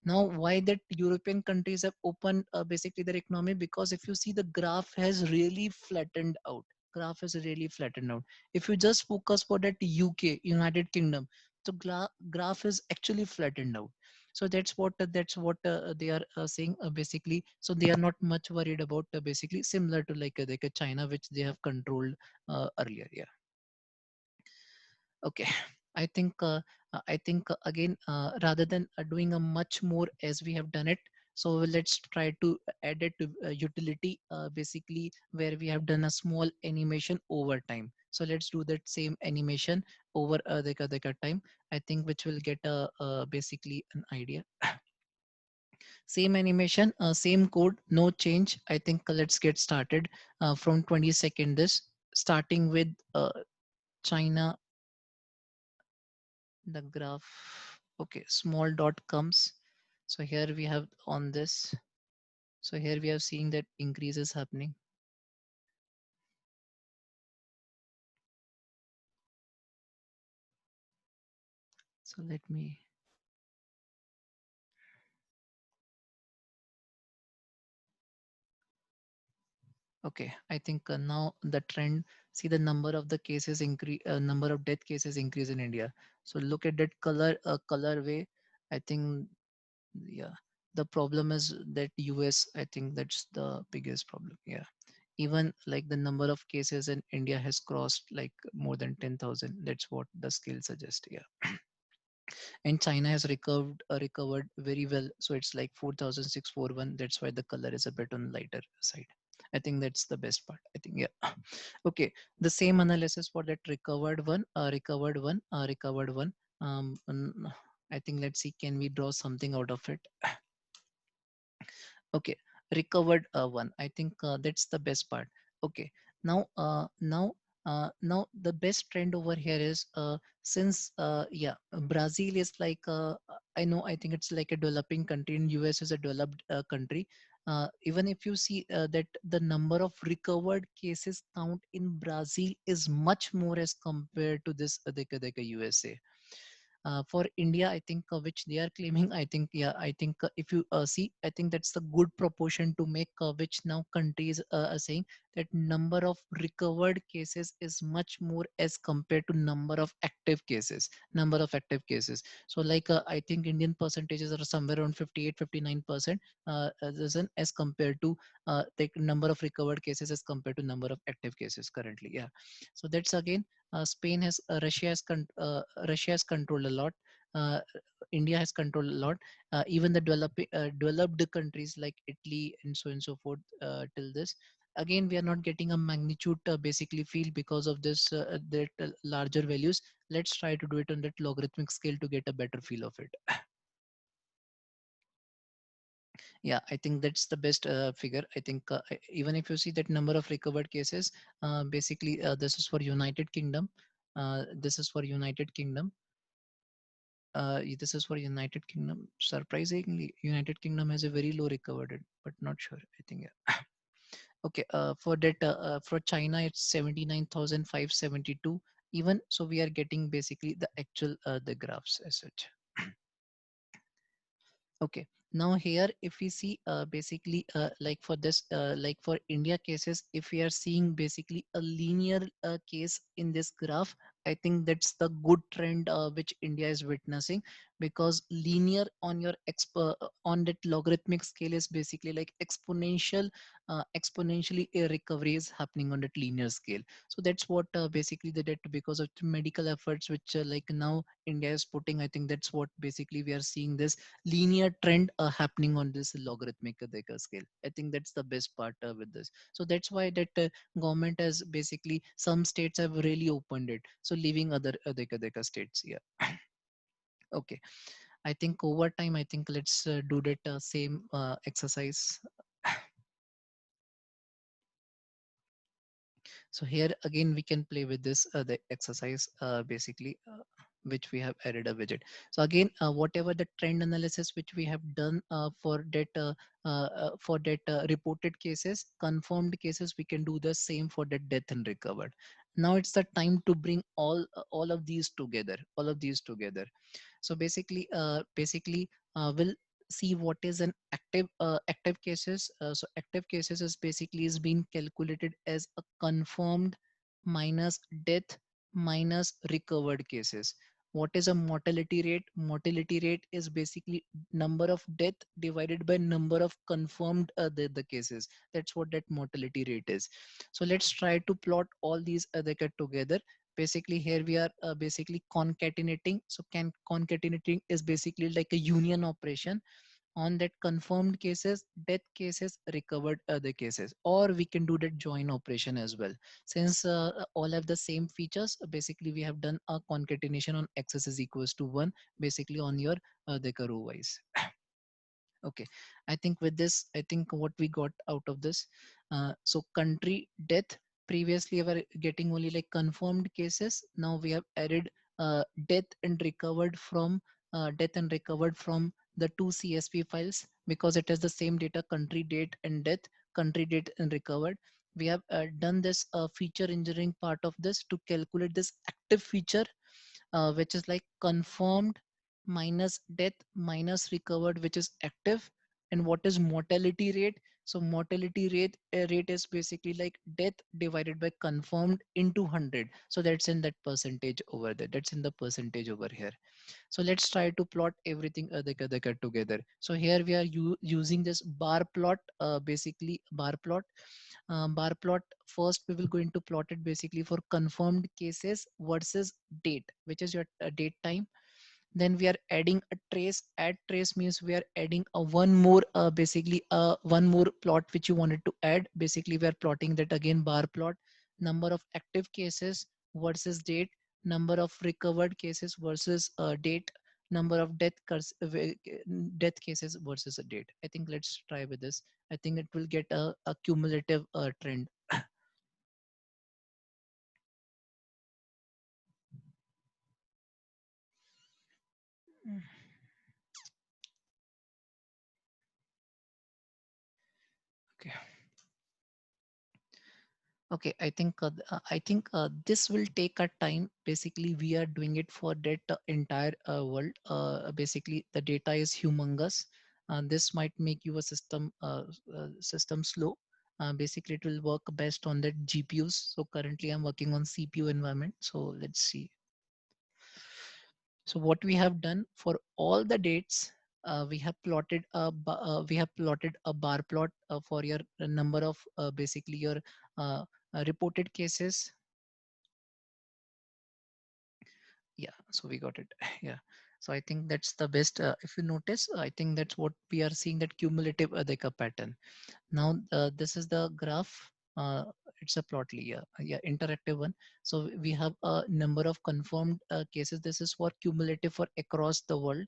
Now, why that European countries have opened basically their economy? Because if you see, the graph has really flattened out. Graph has really flattened out. If you just focus for that UK, United Kingdom, so graph is actually flattened out. So that's what they are saying basically. So they are not much worried about basically similar to like a China, which they have controlled earlier. Yeah. Okay. I think again, rather than doing a much more as we have done it, so let's try to add it to utility, basically where we have done a small animation over time. So let's do that same animation over the time. I think which will get basically an idea. Same animation, same code, no change. I think let's get started from 22nd. This starting with China, the graph. Okay, small dot comes. So here we have on this. So here we are seeing that increase is happening. So let me. Okay, I think now the trend, see the number of the cases increase, number of death cases increase in India. So look at that color way. I think, yeah, the problem is that US, I think that's the biggest problem. Yeah. Even like the number of cases in India has crossed like more than 10,000. That's what the scale suggests. Yeah. And China has recovered very well. So it's like 4,641. That's why the color is a bit on lighter side. I think that's the best part. I think, yeah. Okay, the same analysis for that recovered one. I think, let's see, can we draw something out of it? Okay, recovered one. I think that's the best part. Okay, now the best trend over here is, since yeah, Brazil is like, I know, I think it's like a developing country, and US is a developed country. Even if you see that the number of recovered cases count in Brazil is much more as compared to this USA. For India, I think, which they are claiming, I think, yeah, I think, if you see, I think that's the good proportion to make, which now countries are saying that number of recovered cases is much more as compared to number of active cases, number of active cases. So like, I think Indian percentages are somewhere around 58, 59%, as compared to the number of recovered cases as compared to number of active cases currently. Yeah. So that's again, Spain has, Russia has controlled a lot. Uh, India has controlled a lot. Even the developed countries like Italy and so on and so forth, till this. Again, we are not getting a magnitude basically feel because of this, that larger values. Let's try to do it on that logarithmic scale to get a better feel of it. Yeah, I think that's the best figure. I think, even if you see that number of recovered cases, basically, this is for United Kingdom. This is for United Kingdom. This is for United Kingdom. Surprisingly, United Kingdom has a very low recovered rate, but not sure. I think, yeah. Okay, for that, for China, it's 79,572. Even so, we are getting basically the actual the graphs as such. Okay, now here, if we see basically, like for this, like for India cases, if we are seeing basically a linear case in this graph, I think that's the good trend which India is witnessing, because linear on your on that logarithmic scale is basically like exponentially a recovery is happening on that linear scale. So that's what basically they did, because of the medical efforts which like now India is putting. I think that's what basically we are seeing this linear trend happening on this logarithmic scale. I think that's the best part with this. So that's why that government has basically, some states have really opened it, so leaving other states. Yeah. Okay, I think over time, I think let's do that same exercise. So here again, we can play with this the exercise basically, which we have added a widget. So again, whatever the trend analysis which we have done for that reported cases, confirmed cases, we can do the same for the death and recovered. Now it's the time to bring all of these together, all of these together. So basically, we'll see what is an active cases. So active cases is basically is being calculated as a confirmed minus death minus recovered cases. What is a mortality rate? Mortality rate is basically number of death divided by number of confirmed the cases. That's what that mortality rate is. So let's try to plot all these together. Basically here we are basically concatenating. So can concatenating is basically like a union operation on that confirmed cases, death cases, recovered other cases, or we can do that join operation as well. Since all have the same features, basically we have done a concatenation on x's is equals to 1, basically on your the row wise. Okay, I think with this, I think what we got out of this, so country death, previously we were getting only like confirmed cases. Now we have added death and recovered from the two CSV files, because it has the same data, country date and death, country date and recovered. We have done this feature engineering part of this to calculate this active feature, which is like confirmed minus death minus recovered, which is active, and what is mortality rate. So mortality rate is basically like death divided by confirmed into 100. So that's in that percentage over there. That's in the percentage over here. So let's try to plot everything together. So here we are using this bar plot, basically bar plot. Bar plot, first we will going to plot it basically for confirmed cases versus date, which is your date time. Then we are adding a trace. Add trace means we are adding a one more, basically one more plot which you wanted to add. Basically we are plotting that again, bar plot, number of active cases versus date, number of recovered cases versus date, number of death cases versus a date. I think let's try with this. I think it will get a cumulative trend. Okay. Okay, I think this will take a time. Basically, we are doing it for that entire world. Basically, the data is humongous. This might make you a system slow. Basically, it will work best on the GPUs. So currently, I'm working on CPU environment. So let's see. So what we have done for all the dates, we have plotted a bar plot for your number of basically your reported cases. Yeah, so we got it. Yeah, so I think that's the best. If you notice, I think that's what we are seeing, that cumulative Adhika pattern. Now this is the graph. uh, it's a plotly, yeah, interactive one. So we have a number of confirmed cases. This is for cumulative for across the world.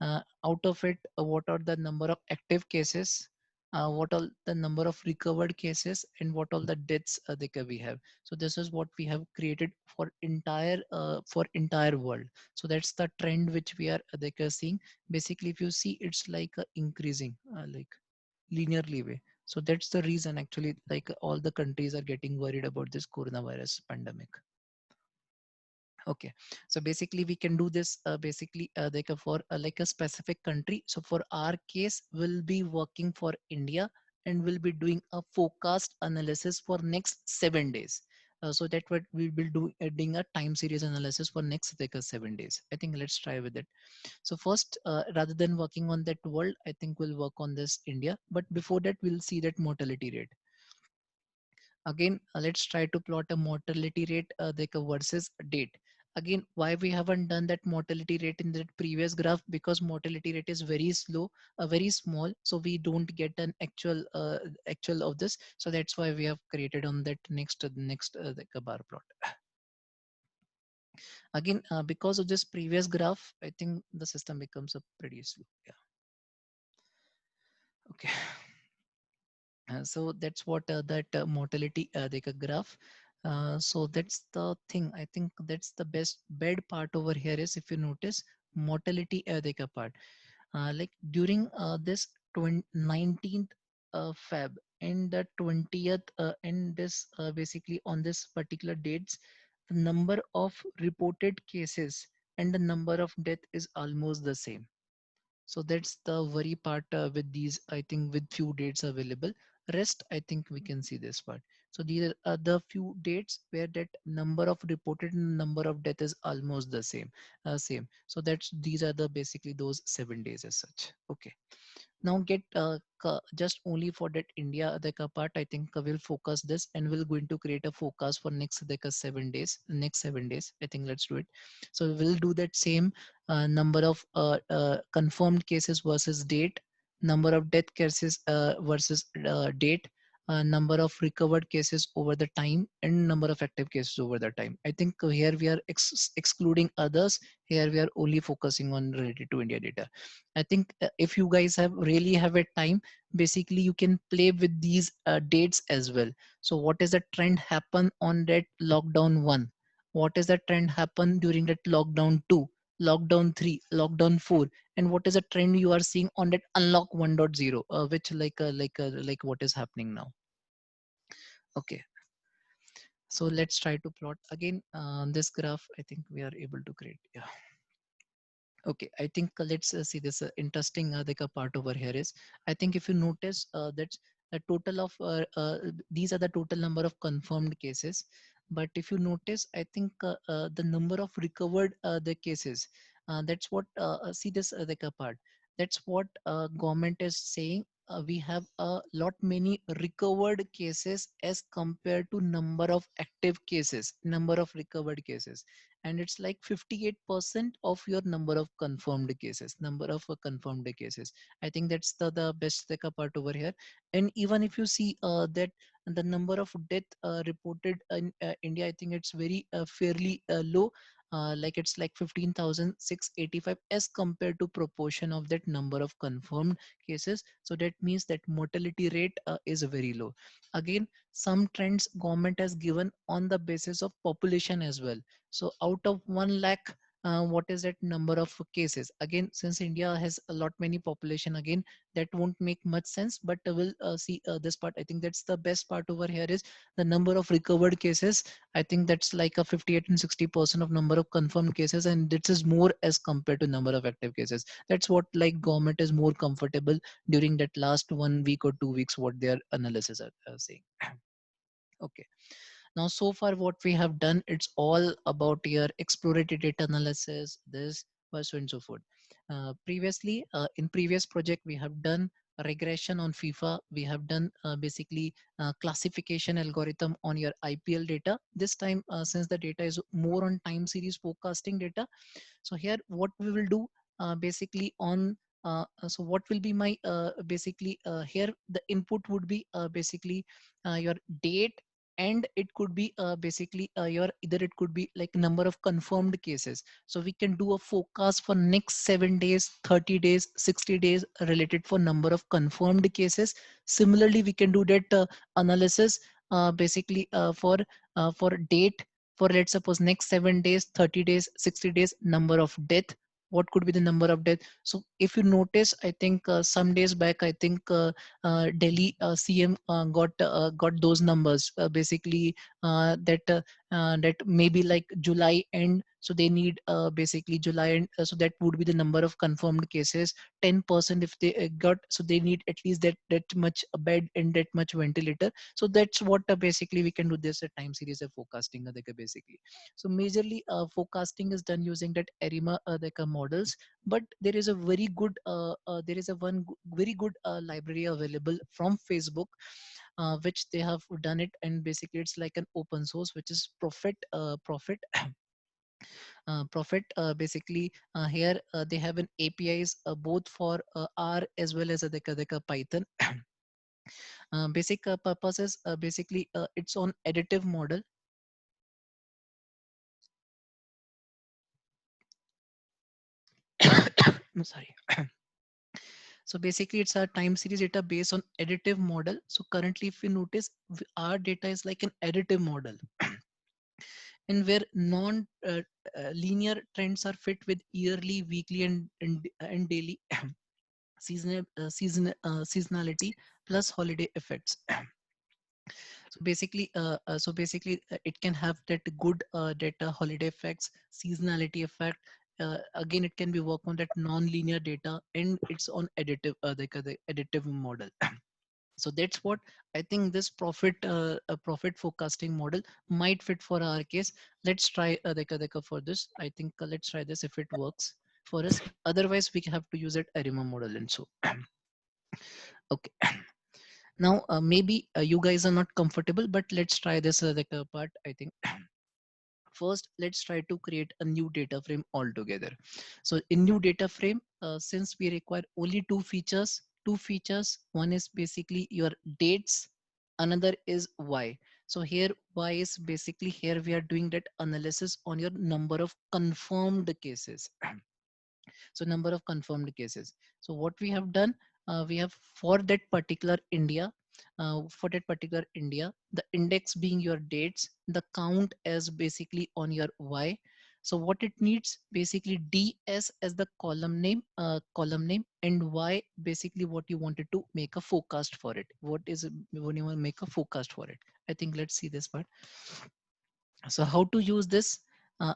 Out of it, what are the number of active cases, what are the number of recovered cases, and what all the deaths we have. So this is what we have created for entire world. So that's the trend which we are seeing. Basically, if you see, it's like increasing, like linearly way. So that's the reason actually, like all the countries are getting worried about this coronavirus pandemic. Okay, so basically we can do this basically like for like a specific country. So for our case, we'll be working for India, and we'll be doing a forecast analysis for next 7 days. So that what we will do, doing a time series analysis for next like 7 days. I think let's try with it. So first, rather than working on that world, I think we'll work on this India. But before that, we'll see that mortality rate. Again, let's try to plot a mortality rate versus date. Again, why we haven't done that mortality rate in the previous graph? Because mortality rate is very slow, very small, so we don't get an actual of this. So that's why we have created on that next a bar plot. Again, because of this previous graph, I think the system becomes a pretty slow. Yeah. Okay. So that's what that mortality like a graph. So that's the thing. I think that's the best bad part over here is, if you notice, mortality like a part. Like during this 19th Feb and the 20th and this basically on this particular dates, the number of reported cases and the number of death is almost the same. So that's the worry part with these. I think with few dates available, rest I think we can see this part. So these are the few dates where that number of reported and number of death is almost the same. So that's these are the basically those 7 days as such. Okay, now get just only for that India the part. I think we'll focus this, and we're going to create a forecast for next 7 days. Next 7 days, I think let's do it. So we'll do that same number of confirmed cases versus date, number of death cases versus date, number of recovered cases over the time, and number of active cases over the time. I think here we are excluding others. Here we are only focusing on related to India data. I think if you guys have really have a time, basically you can play with these dates as well. So what is the trend happen on that lockdown 1? What is the trend happen during that lockdown 2? Lockdown 3, lockdown 4, and what is the trend you are seeing on that unlock 1.0, which like what is happening now. Okay, so let's try to plot again this graph. I think we are able to create, yeah. Okay, I think let's see this interesting like a part over here is, I think if you notice that a total of these are the total number of confirmed cases. But if you notice, I think the number of recovered the cases, that's what see this the part, that's what government is saying. We have a lot many recovered cases as compared to number of active cases, number of recovered cases. And it's like 58% of your number of confirmed cases, number of confirmed cases. I think that's the best part over here. And even if you see that the number of death reported in India, I think it's very fairly low. Like it's like 15,685 as compared to proportion of that number of confirmed cases. So that means that mortality rate is very low. Again, some trends government has given on the basis of population as well. So out of 1 lakh, what is that number of cases? Again, since India has a lot many population, again that won't make much sense, but we'll see this part. I think that's the best part over here is the number of recovered cases. I think that's like a 58 and 60% of number of confirmed cases, and this is more as compared to number of active cases. That's what like government is more comfortable during that last 1 week or 2 weeks what their analysis are saying. Okay. Now, so far what we have done, it's all about your exploratory data analysis, this, so and so forth. Previously, in previous project, we have done regression on FIFA. We have done basically classification algorithm on your IPL data. This time, since the data is more on time series forecasting data, so here what we will do basically on so what will be my basically here the input would be basically your date, and it could be basically your either it could be like number of confirmed cases. So we can do a forecast for next 7 days, 30 days, 60 days related for number of confirmed cases. Similarly, we can do that analysis basically for date, for let's suppose next 7 days, 30 days, 60 days, number of death, what could be the number of death. So if you notice, I think some days back, I think Delhi CM got those numbers basically that maybe like July end, so they need basically July end, so that would be the number of confirmed cases 10% if they got, so they need at least that much bed and that much ventilator. So that's what basically we can do this time series of forecasting basically. So majorly forecasting is done using that ARIMA models, but there is a very good there is a very good library available from Facebook which they have done it, and basically it's like an open source which is Profit. Basically here they have an APIs both for R as well as Python. Basic purposes basically it's on additive model. Sorry. So basically it's a time series data based on additive model. So currently if you notice, our data is like an additive model and where non linear trends are fit with yearly, weekly and daily seasonality plus holiday effects. So basically it can have that good data, holiday effects, seasonality effect. Again, it can be work on that non-linear data, and it's on additive the additive model. So that's what I think this profit forecasting model might fit for our case. Let's try for this. I think let's try this if it works for us. Otherwise, we have to use it ARIMA model and so. Okay. Now maybe you guys are not comfortable, but let's try this part. I think first let's try to create a new data frame altogether. So in new data frame, since we require only two features, one is basically your dates, another is y. So here y is basically, here we are doing that analysis on your number of confirmed cases. So number of confirmed cases. So what we have done, we have for that particular India, the index being your dates, the count as basically on your y. So what it needs basically ds as the column name, and y basically what you wanted to make a forecast for it. What is it when you want to make a forecast for it? I think let's see this part. So how to use this?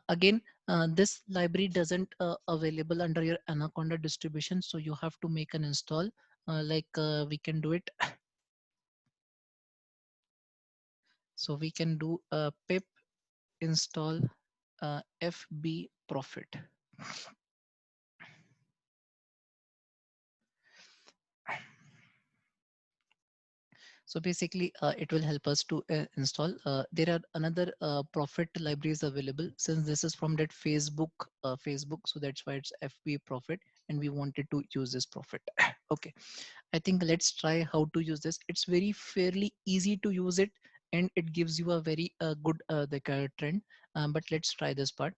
Again, this library doesn't available under your Anaconda distribution, so you have to make an install. We can do it. So we can do pip install FB Profit. So basically, it will help us to install. There are another Profit libraries available, since this is from that Facebook. So that's why it's FB Profit, and we wanted to use this Profit. Okay, I think let's try how to use this. It's very fairly easy to use it, and it gives you a very good trend. But let's try this part.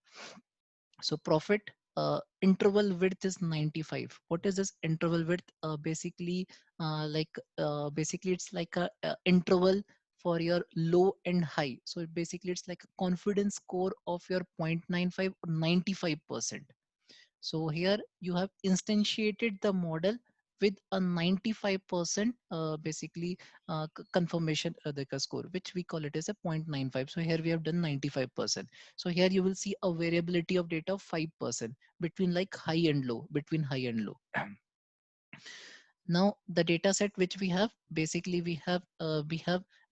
So Profit interval width is 95. What is this interval width? Basically it's like a interval for your low and high. So basically it's like a confidence score of your 0.95 or 95%. So here you have instantiated the model with a 95% confirmation the score, which we call it as a 0.95. So here we have done 95%. So here you will see a variability of data of 5% between like high and low, between high and low. Now the data set which we have, basically we have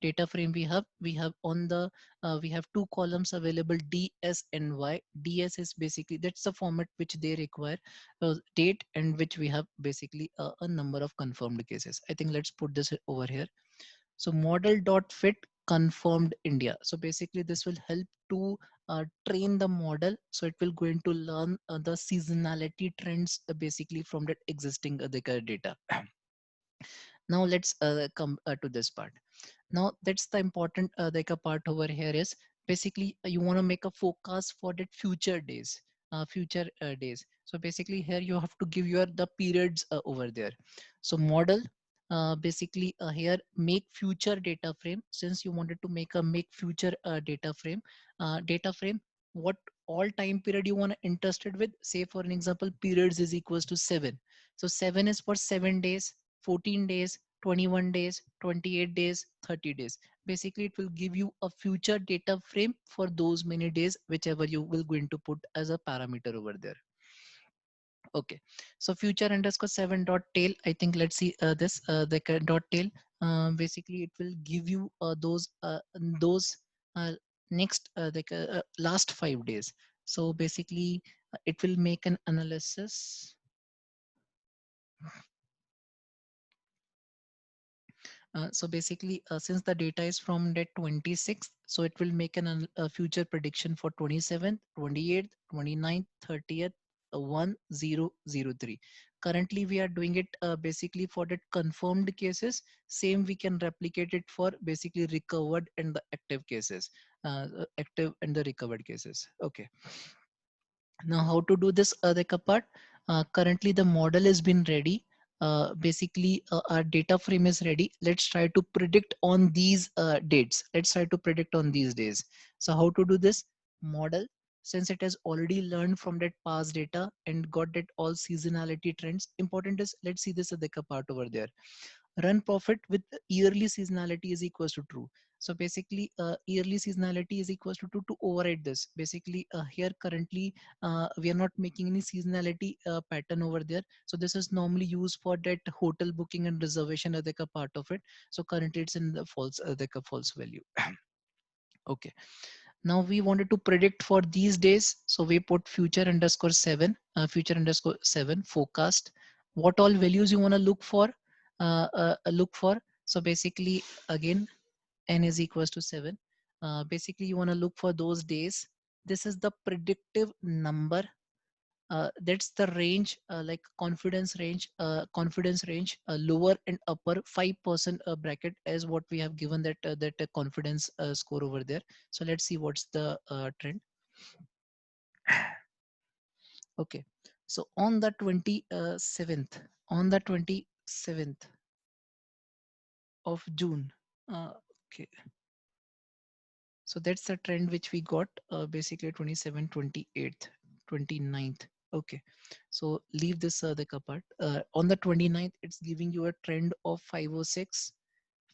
data frame, we have on the we have two columns available, ds and y. Ds is basically that's the format which they require, date, and which we have basically a number of confirmed cases. I think let's put this over here. So model dot fit confirmed India. So basically this will help to train the model, so it will going to learn the seasonality trends basically from that existing the data. Now let's come to this part. Now that's the important like a part over here is basically you want to make a forecast for that future days. So basically here you have to give your the periods over there. So model basically here make future data frame. Since you wanted to make future data frame, what all time period you want to interested with, say for an example periods is equals to 7. So 7 is for 7 days, 14 days, 21 days, 28 days, 30 days. Basically it will give you a future data frame for those many days whichever you will going to put as a parameter over there. Okay, so future underscore 7 dot tail. I think let's see this dot tail. Basically it will give you those uh, next last 5 days. So basically it will make an analysis. So basically, since the data is from the 26th, so it will make a future prediction for 27th, 28th, 29th, 30th, 1003. Currently, we are doing it basically for the confirmed cases. Same we can replicate it for basically recovered and the active cases, active and the recovered cases. Okay. Now, how to do this Adhika part? Currently, the model has been ready. Basically, our data frame is ready. Let's try to predict on these dates. Let's try to predict on these days. So how to do this? Model, since it has already learned from that past data and got that all seasonality trends. Important is, let's see this Adhika part over there. Run Profit with yearly seasonality is equals to true. So basically yearly seasonality is equals to 2 to override this. Basically here currently we are not making any seasonality pattern over there. So this is normally used for that hotel booking and reservation as like a part of it. So currently it's in the false like a false value. Okay, now we wanted to predict for these days. So we put future underscore 7 future underscore 7 forecast. What all values you want to look for. So basically again n is equals to 7. Basically you want to look for those days. This is the predictive number. That's the range, like confidence range, lower and upper 5% bracket as what we have given that confidence score over there. So let's see what's the trend. Okay, so on the 27th, on the 27th of June. Okay, so that's the trend which we got, basically 27, 28th, 29th. Okay, so leave this the apart. On the 29th, it's giving you a trend of 506,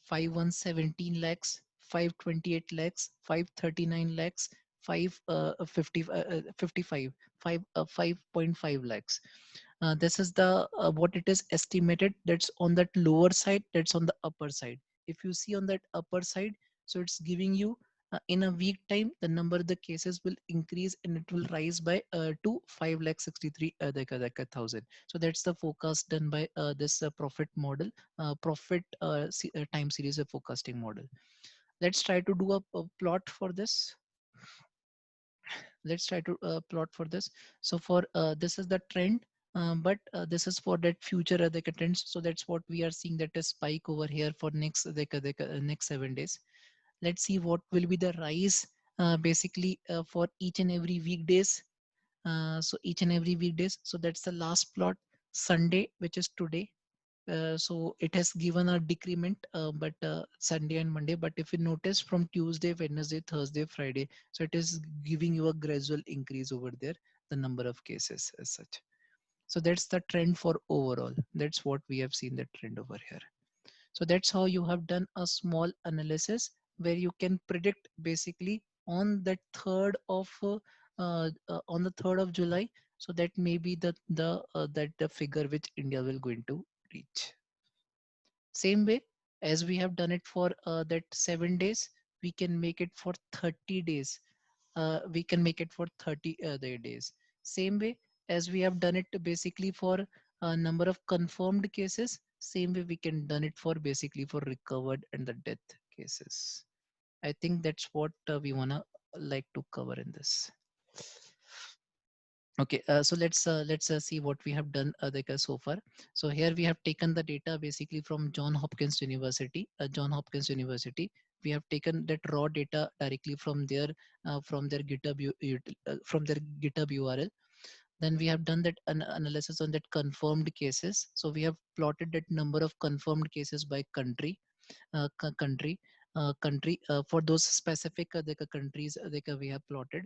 5117 lakhs, 528 lakhs, 539 lakhs, 55, 5.5 lakhs. This is the what it is estimated. That's on that lower side. That's on the upper side. If you see on that upper side, So it's giving you in a week time, the number of the cases will increase and it will rise by to 5,63 thousand. So that's the forecast done by this profit model, time series of forecasting model. Let's try to do a plot for this. Let's try to plot for this. So for this is the trend, but this is for that future the trends. So that's what we are seeing, that a spike over here for next next 7 days. Let's see what will be the rise basically for each and every weekdays. So each and every weekdays, so that's the last plot. Sunday, which is today, so it has given a decrement, but Sunday and Monday. But if you notice from Tuesday, Wednesday, Thursday, Friday, so it is giving you a gradual increase over there, the number of cases as such. So that's the trend for overall. That's what we have seen, the trend over here. So that's how you have done a small analysis where you can predict basically on that on the 3rd of July. So that may be the figure which India will going to reach. Same way as we have done it for that 7 days, we can make it for 30 days. We can make it for 30 other days. Same way as we have done it basically for a number of confirmed cases. Same way we can done it for basically for recovered and the death cases. I think that's what we wanna like to cover in this. Okay, so let's see what we have done so far. So here we have taken the data basically from John Hopkins University. John Hopkins University. We have taken that raw data directly from their from their GitHub URL. Then we have done that analysis on that confirmed cases. So we have plotted that number of confirmed cases by country, country for those specific countries we have plotted.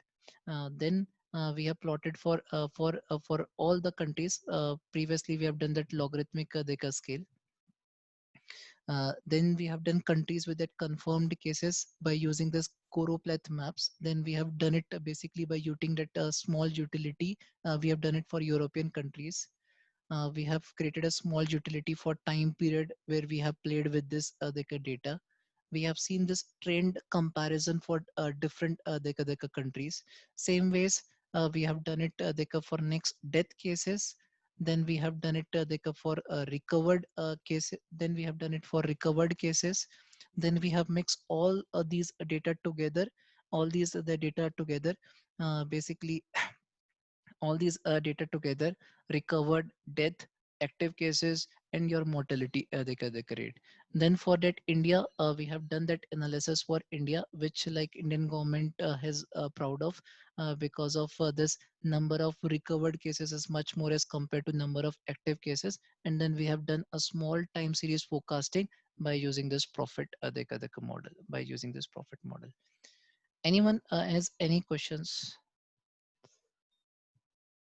Then we have plotted for all the countries. Previously, we have done that logarithmic scale. Then we have done countries with that confirmed cases by using this choropleth maps. Then we have done it basically by using that small utility. We have done it for European countries. We have created a small utility for time period where we have played with this data. We have seen this trend comparison for different countries. Same ways we have done it for next death cases. Then we have done it for recovered cases. Then we have done it for recovered cases. Then we have mixed all these data together. All these the data together. Basically all these data together, recovered death, active cases, and your mortality the rate. Then for that India, we have done that analysis for India, which like Indian government has proud of, because of this number of recovered cases is much more as compared to number of active cases. And then we have done a small time series forecasting by using this profit model, by using this profit model. Anyone has any questions?